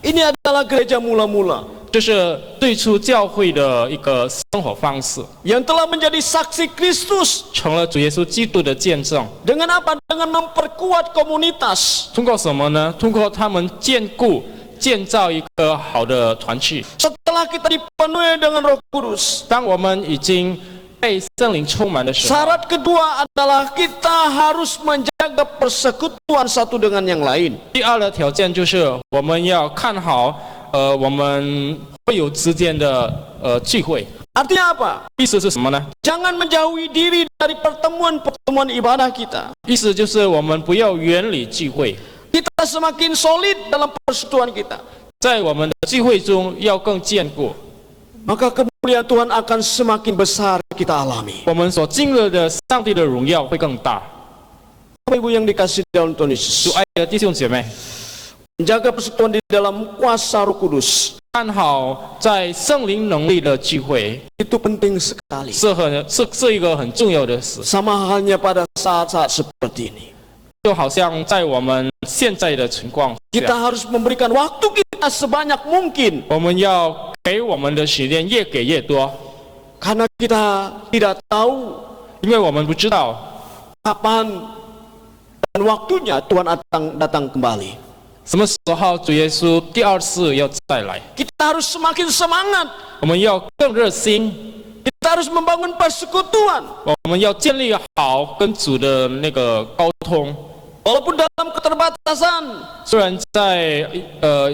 Speaker 3: Ini adalah gereja mula-mula
Speaker 4: 这是最初教会的一个生活方式，
Speaker 3: yang telah menjadi saksi Kristus.
Speaker 4: 成了主耶稣基督的见证。
Speaker 3: Dengan apa? Dengan memperkuat komunitas.
Speaker 4: 通过什么呢？通过他们建造一个好的团契。
Speaker 3: Setelah kita dipenuhi dengan Roh Kudus,
Speaker 4: 当我们已经被被圣灵充满的时候，
Speaker 3: Syarat kedua adalah kita harus menjaga persekutuan satu dengan yang lain.
Speaker 4: 第二个条件就是我们要看好我们会有之间的聚会。
Speaker 3: Artinya apa?
Speaker 4: 意思是什么呢？
Speaker 3: Jangan menjauhi diri dari pertemuan-pertemuan ibadah kita.
Speaker 4: 意思就是我们不要远离聚会，
Speaker 3: Kita semakin solid dalam persekutuan kita.
Speaker 4: 在我们的聚会中要更坚固，
Speaker 3: Maka kemuliaan Tuhan akan semakin besar kita alami.
Speaker 4: 我们所经历的上帝的荣耀会更大。
Speaker 3: Bapak Ibu yang dikasihi dalam Tuhan
Speaker 4: 主
Speaker 3: Yesus,
Speaker 4: 爱的弟兄姐妹，
Speaker 3: menjaga persekutuan di dalam kuasa Roh Kudus
Speaker 4: 看好在圣灵能力的聚会
Speaker 3: itu penting sekali.
Speaker 4: 是一个很重要的事，
Speaker 3: Sama halnya pada saat-saat seperti ini.
Speaker 4: 就好像在我们现在的情况
Speaker 3: Kita
Speaker 4: 下，
Speaker 3: harus memberikan waktu kita sebanyak mungkin
Speaker 4: 我们要给我们的时间越给越多，
Speaker 3: karena kita tidak tahu
Speaker 4: 因为我们不知道
Speaker 3: kapan dan waktunya Tuhan datang kembali.
Speaker 4: 什么时候主耶稣第二次要再来，
Speaker 3: Kita harus semakin semangat.
Speaker 4: 我们要更热心，
Speaker 3: Kita harus membangun persekutuan.
Speaker 4: 我们要建立好跟主的那个沟通。
Speaker 3: Walaupun dalam keterbatasan,
Speaker 4: 虽然在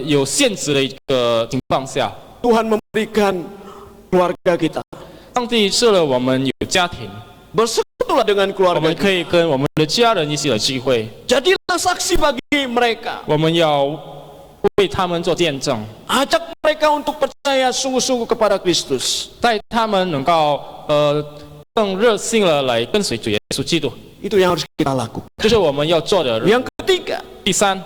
Speaker 4: 有限制的一个情况下，
Speaker 3: Tuhan memberikan keluarga kita.
Speaker 4: 上帝赐了我们有家庭，
Speaker 3: Bersekutulah dengan
Speaker 4: 我
Speaker 3: keluarga
Speaker 4: 们可
Speaker 3: kita.
Speaker 4: 以跟我们的家人一起的聚会，
Speaker 3: Jadilah saksi bagi mereka.
Speaker 4: 我们要为他们做见证，
Speaker 3: Ajak mereka untuk percaya sungguh-sungguh kepada Kristus.
Speaker 4: 带他们能够更热心的来跟随主耶稣基督，
Speaker 3: Itu yang harus kita lakukan.
Speaker 4: 这是我们要做的。
Speaker 3: Yang ketiga,
Speaker 4: 第三，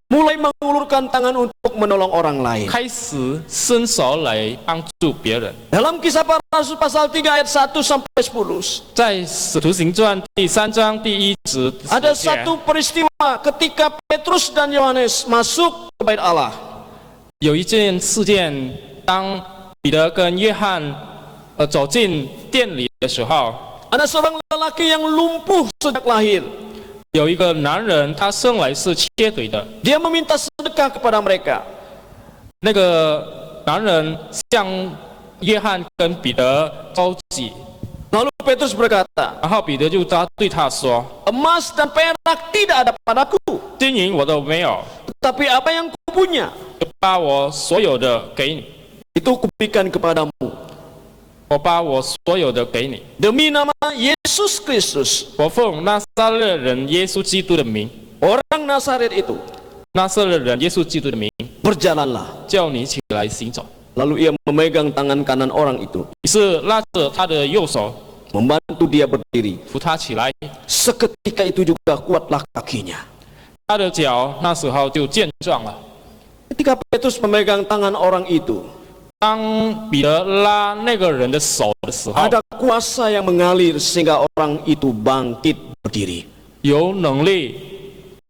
Speaker 3: mulai mengulurkan tangan untuk menolong orang lain.
Speaker 4: 开始伸手来帮助别人。
Speaker 3: Dalam Kisah Para Rasul pasal 3 ayat 1 sampai 10,
Speaker 4: 在使徒行传第3章第1至10
Speaker 3: ada
Speaker 4: 节
Speaker 3: satu peristiwa ketika Petrus dan Yohanes masuk ke bait Allah.
Speaker 4: 有一件事件，当彼得跟约翰走进店里的时候，
Speaker 3: Ada seorang lelaki yang lumpuh sejak lahir.
Speaker 4: 有一个男人，他生来是瘸腿的。
Speaker 3: Dia meminta sedekah kepada mereka.
Speaker 4: 那个男人向约翰跟彼得周济，
Speaker 3: Lalu Petrus berkata,
Speaker 4: 然后彼得就对他说
Speaker 3: emas dan perak tidak ada padaku, ：“
Speaker 4: 金银我都没有，
Speaker 3: tetapi apa yang kupunya,
Speaker 4: 就把我所有的给你，
Speaker 3: itu kuberikan kepadamu.
Speaker 4: 我把我所有的给你。
Speaker 3: Demi nama Yesus Kristus,
Speaker 4: 我奉拿撒勒人耶稣基督的名，
Speaker 3: orang Nazaret itu,
Speaker 4: 拿撒勒人耶稣基督的名，
Speaker 3: berjalanlah.
Speaker 4: 叫你起来行走。”
Speaker 3: Lalu ia memegang tangan kanan orang itu,
Speaker 4: 于是拉着他的右手，
Speaker 3: membantu dia berdiri.
Speaker 4: 扶他起来，
Speaker 3: Seketika itu juga kuatlah kakinya.
Speaker 4: 他的脚那时候就健壮了。
Speaker 3: Ketika Petrus memegang tangan orang itu,
Speaker 4: 当彼得拉那个人的手的时候，
Speaker 3: ada kuasa yang mengalir sehingga orang itu bangkit berdiri.
Speaker 4: 有能力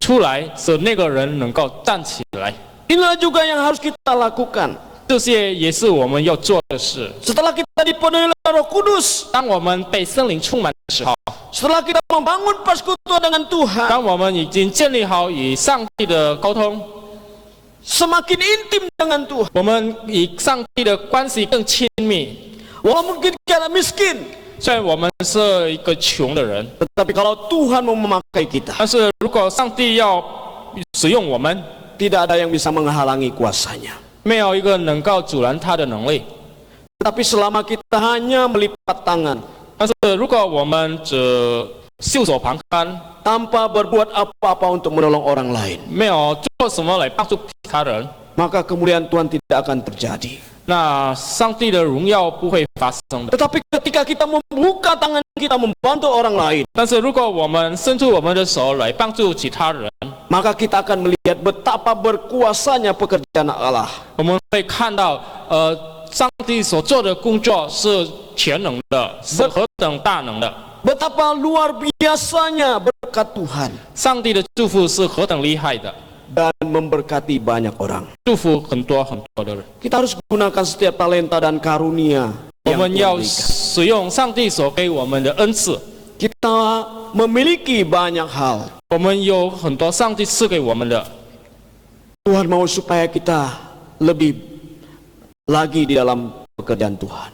Speaker 4: 出来，使那个人能够站起来。
Speaker 3: Inilah juga yang harus kita lakukan.
Speaker 4: 这些也是我们要做的事。
Speaker 3: Setelah kita dipenuhi oleh Roh Kudus,
Speaker 4: 当我们被圣灵充满的时候，
Speaker 3: setelah kita membangun persekutuan dengan Tuhan,
Speaker 4: 当我们已经建立好与上帝的沟通，
Speaker 3: semakin intim dengan Tuhan.
Speaker 4: 我们与上帝的关系更亲密。
Speaker 3: Walaupun kita miskin,
Speaker 4: 虽然我们是一个穷的人，
Speaker 3: tetapi kalau Tuhan mau memakai kita,
Speaker 4: 但是如果上帝要使用我们，
Speaker 3: tidak ada yang bisa menghalangi kuasanya.
Speaker 4: 没有一个能够阻拦他的能力。
Speaker 3: Tetapi selama kita hanya melipat tangan,
Speaker 4: 但是如果我们只袖手旁观，
Speaker 3: tanpa berbuat apa-apa untuk menolong orang lain,
Speaker 4: 没有做什么来帮助其他人，
Speaker 3: maka kemuliaan Tuhan tidak akan terjadi.
Speaker 4: 那上帝的荣耀不会发生的。
Speaker 3: Tetapi ketika kita membuka tangan kita membantu orang lain,
Speaker 4: 但是如果我们伸出我们的手来帮助其他人，
Speaker 3: maka kita akan melihat betapa berkuasanya pekerjaan Allah.
Speaker 4: 我们会看到，上帝所做的工作是全能的，是何等大能的。
Speaker 3: Betapa luar biasanya berkat Tuhan
Speaker 4: 上帝的祝福是何等厉害的，
Speaker 3: dan memberkati banyak orang.
Speaker 4: 祝福很多很多的人。
Speaker 3: Kita harus gunakan setiap talenta dan karunia
Speaker 4: 我
Speaker 3: yang
Speaker 4: 们
Speaker 3: Tuhan
Speaker 4: 要
Speaker 3: berikan.
Speaker 4: 使用上帝所给我们的恩赐。
Speaker 3: Kita memiliki banyak hal.
Speaker 4: 我们有很多上帝赐给我们的，
Speaker 3: Tuhan mau supaya kita lebih lagi di dalam pekerjaan Tuhan.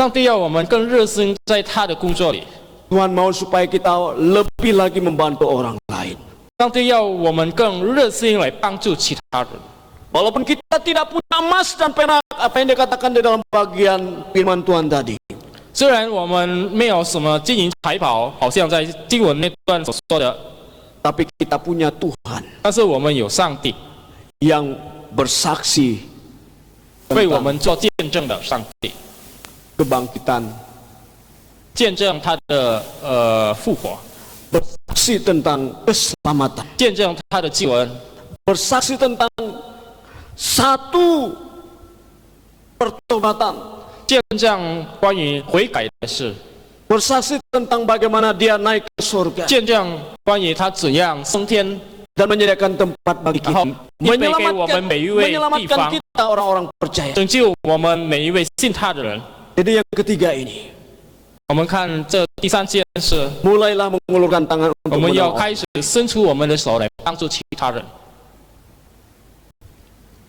Speaker 4: 上帝要我们更热心在他的工作里，
Speaker 3: Tuhan mau supaya kita lebih lagi membantu orang lain.
Speaker 4: 上帝要我们更热心来帮助其他人。
Speaker 3: Walaupun kita tidak punya emas dan perak, apa yang dikatakan di dalam bagian firman Tuhan tadi.
Speaker 4: 虽然我们没有什么金银财宝，好像在经文那段所说的，
Speaker 3: Tapi kita punya Tuhan
Speaker 4: 但是我们有上帝
Speaker 3: yang bersaksi
Speaker 4: 为我
Speaker 3: tentang
Speaker 4: 们做见证的上帝，
Speaker 3: kebangkitan,
Speaker 4: 见证他的复活，
Speaker 3: bersaksi tentang keselamatan,
Speaker 4: 见证他的救恩，
Speaker 3: bersaksi tentang satu pertobatan,
Speaker 4: 见证关于悔改的事，
Speaker 3: bersaksi tentang bagaimana dia naik ke surga
Speaker 4: 见证关于他怎样升天，
Speaker 3: dan menyediakan tempat bagi
Speaker 4: 然后
Speaker 3: kita,
Speaker 4: 预备给我们每一位地
Speaker 3: menyelamatkan
Speaker 4: 方，
Speaker 3: kita orang-orang percaya.
Speaker 4: 拯救我们每一位信他的人。
Speaker 3: Jadi yang ketiga ini,
Speaker 4: 我们看这第三件事，
Speaker 3: mulailah mengulurkan tangan
Speaker 4: 我
Speaker 3: untuk
Speaker 4: 们要
Speaker 3: menolong.
Speaker 4: 开始伸出我们的手来帮助其他人。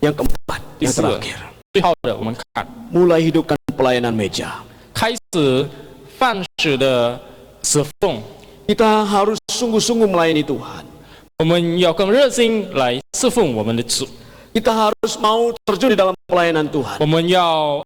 Speaker 3: Yang keempat, yang
Speaker 4: 第四，
Speaker 3: terakhir,
Speaker 4: 最后的我们看，
Speaker 3: mulai hidupkan pelayanan meja.
Speaker 4: 开始饭食的侍奉，
Speaker 3: Kita harus sungguh-sungguh melayani Tuhan.
Speaker 4: 我们要更热心来侍奉我们的主。
Speaker 3: Kita harus mau terjun di dalam pelayanan Tuhan.
Speaker 4: 我们要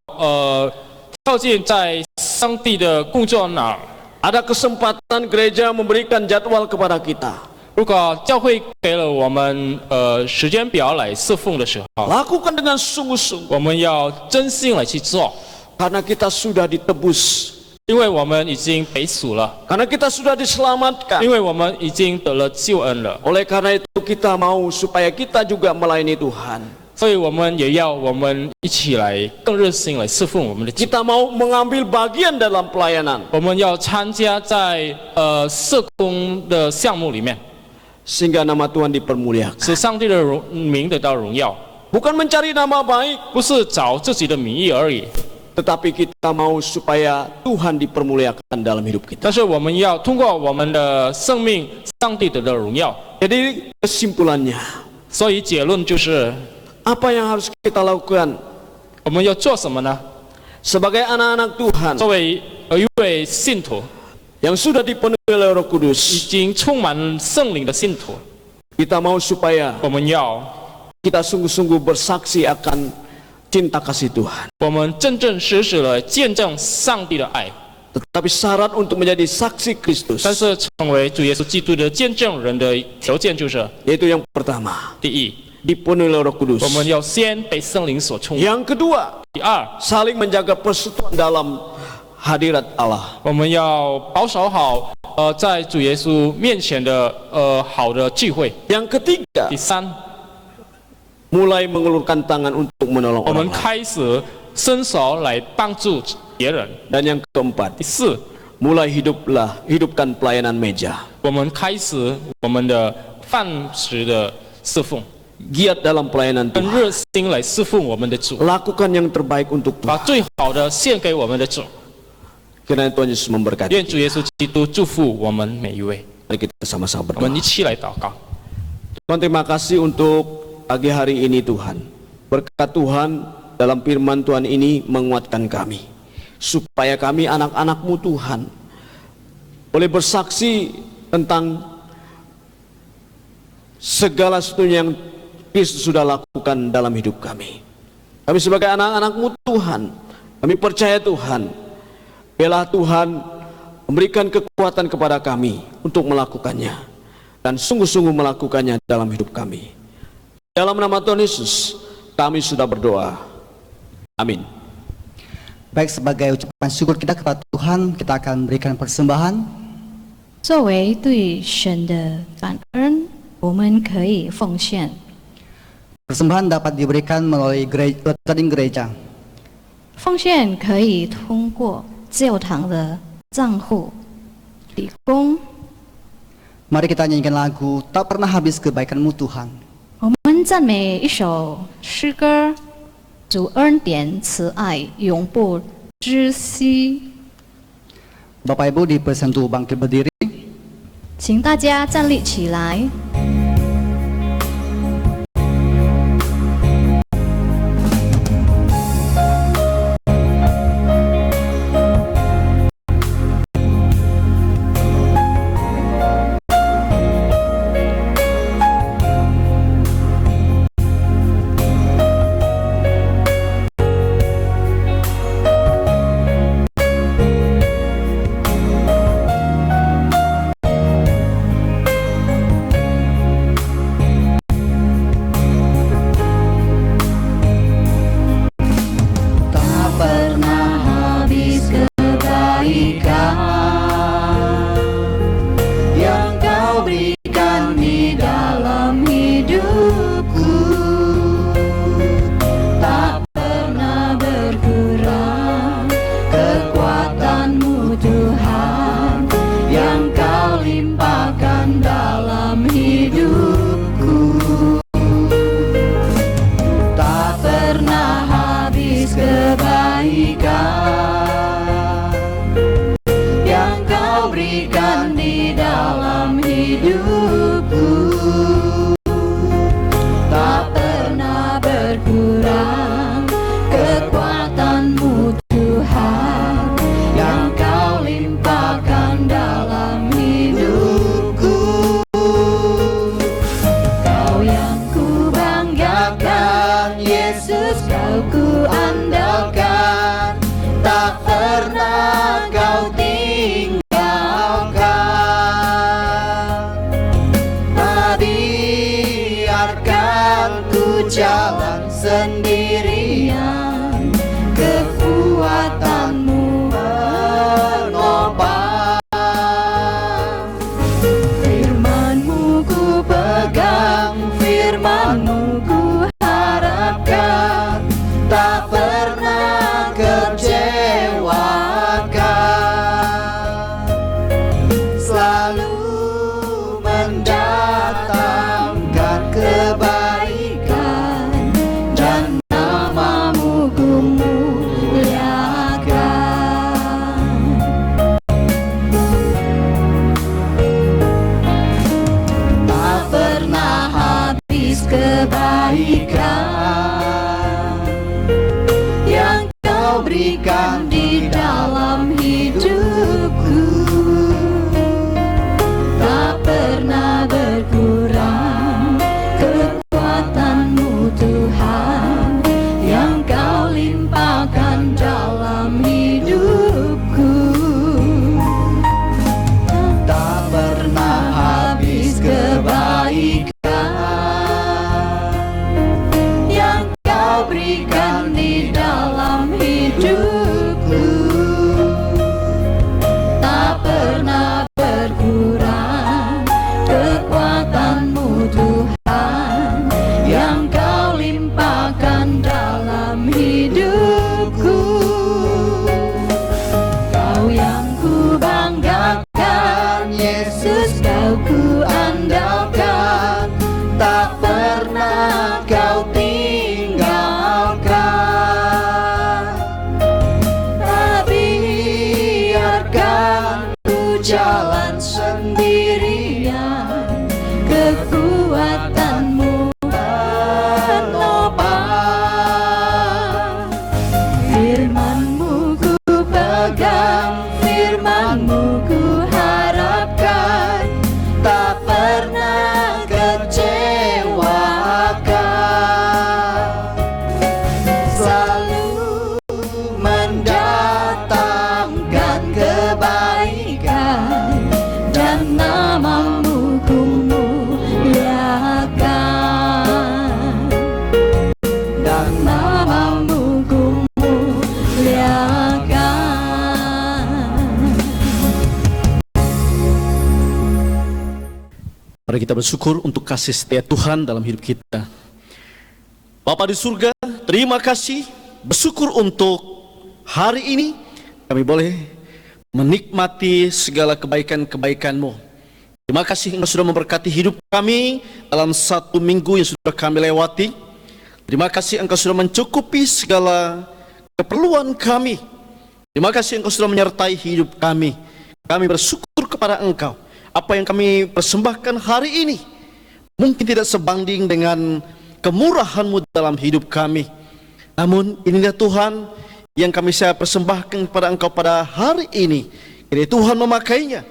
Speaker 4: 跳进在上帝的工作那儿。
Speaker 3: Ada kesempatan gereja memberikan jadwal kepada kita.
Speaker 4: 如果教会给了我们时间表来侍奉的时候，
Speaker 3: Lakukan dengan sungguh-sungguh.
Speaker 4: 我们要真心来去做，
Speaker 3: Karena kita sudah ditebus.
Speaker 4: 因为我们已经被赎了，
Speaker 3: Karena kita sudah diselamatkan.
Speaker 4: 因为我们已经得了救恩了，
Speaker 3: Oleh karena itu kita mau supaya kita juga melayani Tuhan.
Speaker 4: 所以我们也要我们一起来更热心来侍奉我们的主。
Speaker 3: Kita mau mengambil bagian dalam pelayanan.
Speaker 4: 我们要参加在社工的项目里面，
Speaker 3: Sehingga nama Tuhan dipermuliakan.
Speaker 4: 使上帝的名得到荣耀，
Speaker 3: Bukan mencari nama baik.
Speaker 4: 不是找自己的名义而已，
Speaker 3: Tetapi kita mau supaya Tuhan dipermuliakan dalam hidup kita.
Speaker 4: 但是我们要通过我们的生命，上帝得到荣耀。
Speaker 3: Jadi kesimpulannya,
Speaker 4: 所以结论就是，
Speaker 3: apa yang harus kita lakukan
Speaker 4: 我们要做什么呢？
Speaker 3: sebagai anak-anak Tuhan
Speaker 4: 作为一位信徒，
Speaker 3: yang sudah dipenuhi oleh Roh
Speaker 4: 已
Speaker 3: Kudus,
Speaker 4: 经充满圣灵的信徒，
Speaker 3: kita mau supaya
Speaker 4: 我们要
Speaker 3: kita sungguh-sungguh bersaksi akan cinta kasih Tuhan.
Speaker 4: 我们真真实实的见证上帝的爱。
Speaker 3: Tetapi syarat untuk menjadi saksi Kristus,
Speaker 4: 但是成为主耶稣基督的见证人的条件就是：
Speaker 3: yaitu yang pertama,
Speaker 4: 第一，
Speaker 3: dipenuhi oleh Roh Kudus.
Speaker 4: 我们要先被圣灵所充满；
Speaker 3: Yang kedua,
Speaker 4: 第二，
Speaker 3: saling menjaga persekutuan dalam hadirat Allah.
Speaker 4: 我们要保守好在主耶稣面前的好的聚会；
Speaker 3: Yang ketiga,
Speaker 4: 第三，
Speaker 3: mulai mengulurkan tangan untuk menolong
Speaker 4: 我
Speaker 3: orang
Speaker 4: 们
Speaker 3: lain.
Speaker 4: 开始伸手来帮助别人；
Speaker 3: Dan yang keempat,
Speaker 4: 第四，
Speaker 3: mulai hidupkan pelayanan meja.
Speaker 4: 我们开始我们的饭食的侍奉，
Speaker 3: Giat dalam pelayanan
Speaker 4: 更
Speaker 3: Tuhan.
Speaker 4: 热心来侍奉我们的主，
Speaker 3: Lakukan yang terbaik untuk
Speaker 4: 把
Speaker 3: Tuhan.
Speaker 4: 最好的献给我们的主。
Speaker 3: Kiranya Tuhan Yesus memberkati.
Speaker 4: 愿主耶稣基督祝福我们每一位。
Speaker 3: Mari kita sama-sama
Speaker 4: 我们
Speaker 3: berdoa.
Speaker 4: 一起来祷告。
Speaker 3: Tuhan, terima kasih untuk pagi hari ini Tuhan. Berkat Tuhan dalam firman Tuhan ini menguatkan kami. Supaya kami anak-anak-Mu Tuhan boleh bersaksi tentang segala sesuatu yang Kristus sudah lakukan dalam hidup kami. Kami sebagai anak-anak-Mu Tuhan, kami percaya Tuhan, biarlah Tuhan memberikan kekuatan kepada kami untuk melakukannya dan sungguh-sungguh melakukannya dalam hidup kami. Dalam nama Tuhan Yesus, kami sudah berdoa. Amin.
Speaker 1: Baik, sebagai ucapan syukur kita kepada Tuhan, kita akan berikan persembahan.
Speaker 2: 作为对神的感恩，我们可以奉献。
Speaker 1: Persembahan dapat diberikan melalui rekening gereja.
Speaker 2: 奉献可以通过教堂的账户提供。
Speaker 1: Mari kita nyanyikan lagu Tak Pernah Habis Kebaikan-Mu Tuhan.
Speaker 2: 我们赞美一首诗歌，主恩典慈爱永不止息。
Speaker 1: Bapak Ibu dipersentuh bangkit berdiri.
Speaker 2: 请大家站立起来。berkurang kekuatan-Mu Tuhan yang Kau limpahkan dalam hidupku. Kau yang ku banggakan, Yesus, Kau ku andalkan, tak pernah Kau tinggalkan. Tak biarkan ku jalan sendirian, kekuatan-Mu menopang. Firman-Mu ku pegang, firman-Mu ku harapkan, tak pernah kecewakan. Selalu mendatangkan kebaikan dan nama-Mu ku muliakan. Tak pernah habis kebaikan yang Kau berikan di dalam hidupku. Tak pernah berkurang kekuatan-Mu Tuhan yang Kau limpahkan dalam hidupku. Tak pernah habis kebaikan yang Kau berikan di dalam hidupku. Tak pernah berkurang kekuatan-Mu Tuhan yang Kau limpahkan dalam hidupku. Kau yang ku banggakan, Yesus, Kau ku andalkan, tak pernah Kau tinggalkan. Tak biarkan ku jalan sendirian, kekuatan-Mu menopang. Firman-Mu ku pegang, firman-Mu ku harapkan, tak pernah kecewakan. Selalu mendatangkan kebaikan dan nama-Mu ku muliakan. Dan nama-Mu ku muliakan.
Speaker 3: Mari kita bersyukur untuk kasih setia Tuhan dalam hidup kita. Bapa di surga, terima kasih, bersyukur untuk hari ini kami boleh menikmati segala kebaikan-kebaikan-Mu. Terima kasih Engkau sudah memberkati hidup kami dalam satu minggu yang sudah kami lewati. Terima kasih Engkau sudah mencukupi segala keperluan kami. Terima kasih Engkau sudah menyertai hidup kami. Kami bersyukur kepada Engkau. Apa yang kami persembahkan hari ini mungkin tidak sebanding dengan kemurahan-Mu dalam hidup kami. Namun inilah Tuhan yang kami saya persembahkan kepada Engkau pada hari ini. Kiranya Tuhan memakainya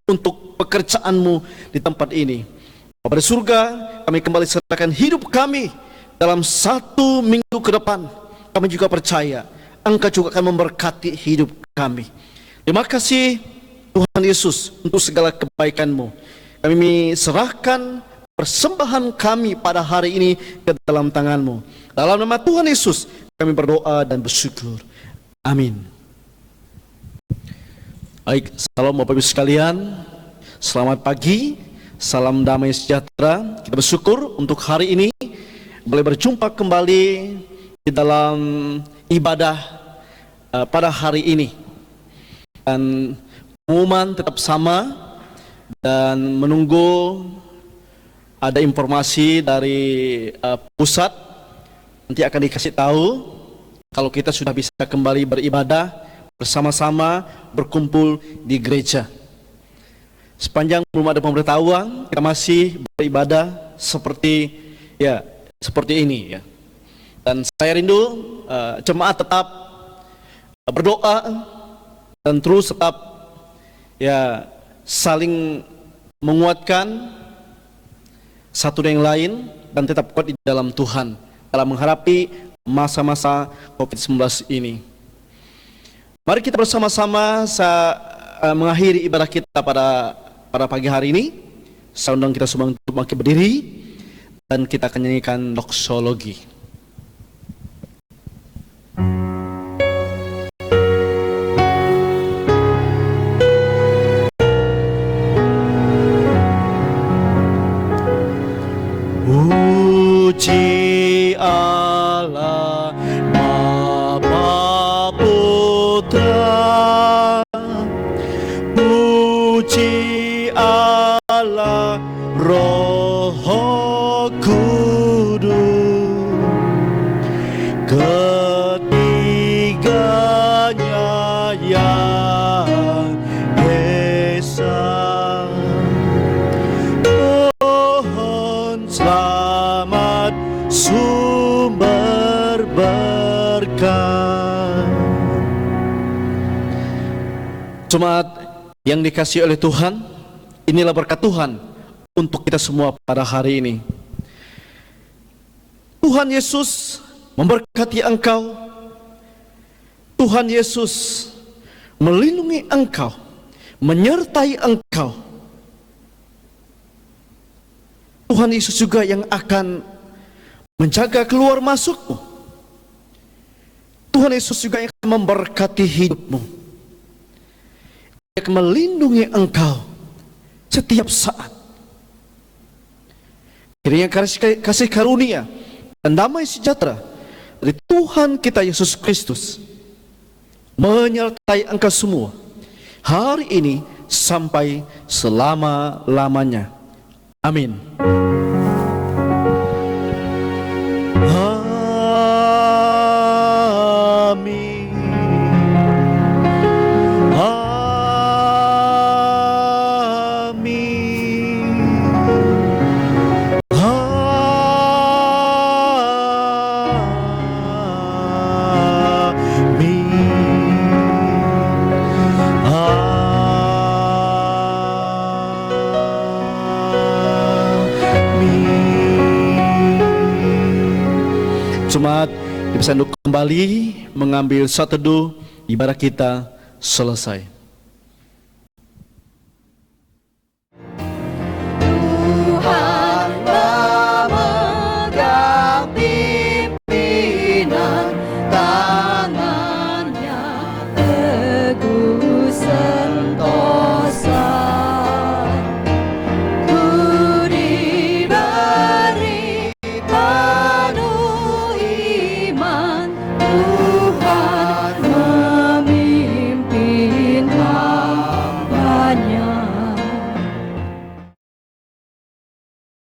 Speaker 3: untuk pekerjaan-Mu di tempat ini. Bapa di surga, kami kembali serahkan hidup kami dalam satu minggu ke depan. Kami juga percaya Engkau juga akan memberkati hidup kami. Terima kasih Tuhan Yesus untuk segala kebaikan-Mu. Kami serahkan persembahan kami pada hari ini ke dalam tangan-Mu. Dalam nama Tuhan Yesus kami berdoa dan bersyukur. Amin. Baik, salam Bapak Ibu sekalian. Selamat pagi, salam damai sejahtera. Kita bersyukur untuk hari ini boleh berjumpa kembali di dalam ibadah pada hari ini. Dan pengumuman tetap sama dan menunggu ada informasi dari pusat. Nanti akan dikasih tahu kalau kita sudah bisa kembali beribadah bersama-sama berkumpul di gereja. Sepanjang belum ada pemberitahuan, kita masih beribadah seperti ini ya.
Speaker 5: Dan saya rindu jemaat tetap berdoa dan terus tetap ya saling menguatkan satu dengan yang lain dan tetap kuat di dalam Tuhan dalam menghadapi masa-masa COVID-19 ini. Mari kita bersama-sama mengakhiri ibadah kita pada pagi hari ini. Saya undang kita semua untuk bangkit berdiri dan kita akan nyanyikan doksologi. Puji Allah Bapa Putra, puji Allah Roh Kudus, ketiganya yang esa. Pohon selamat sumber berkah. Jemaat yang dikasihi oleh Tuhan, inilah berkat Tuhan untuk kita semua pada hari ini. Tuhan Yesus memberkati engkau. Tuhan Yesus melindungi engkau, menyertai engkau. Tuhan Yesus juga yang akan menjaga keluar masukmu. Tuhan Yesus juga yang akan memberkati hidupmu. Dia akan melindungi engkau setiap saat. Kiranya kasih karunia dan damai sejahtera dari Tuhan kita Yesus Kristus menyertai engkau semua hari ini sampai selama-lamanya. Amin. Jemaat bisa kembali mengambil satu teduh, ibadah kita selesai.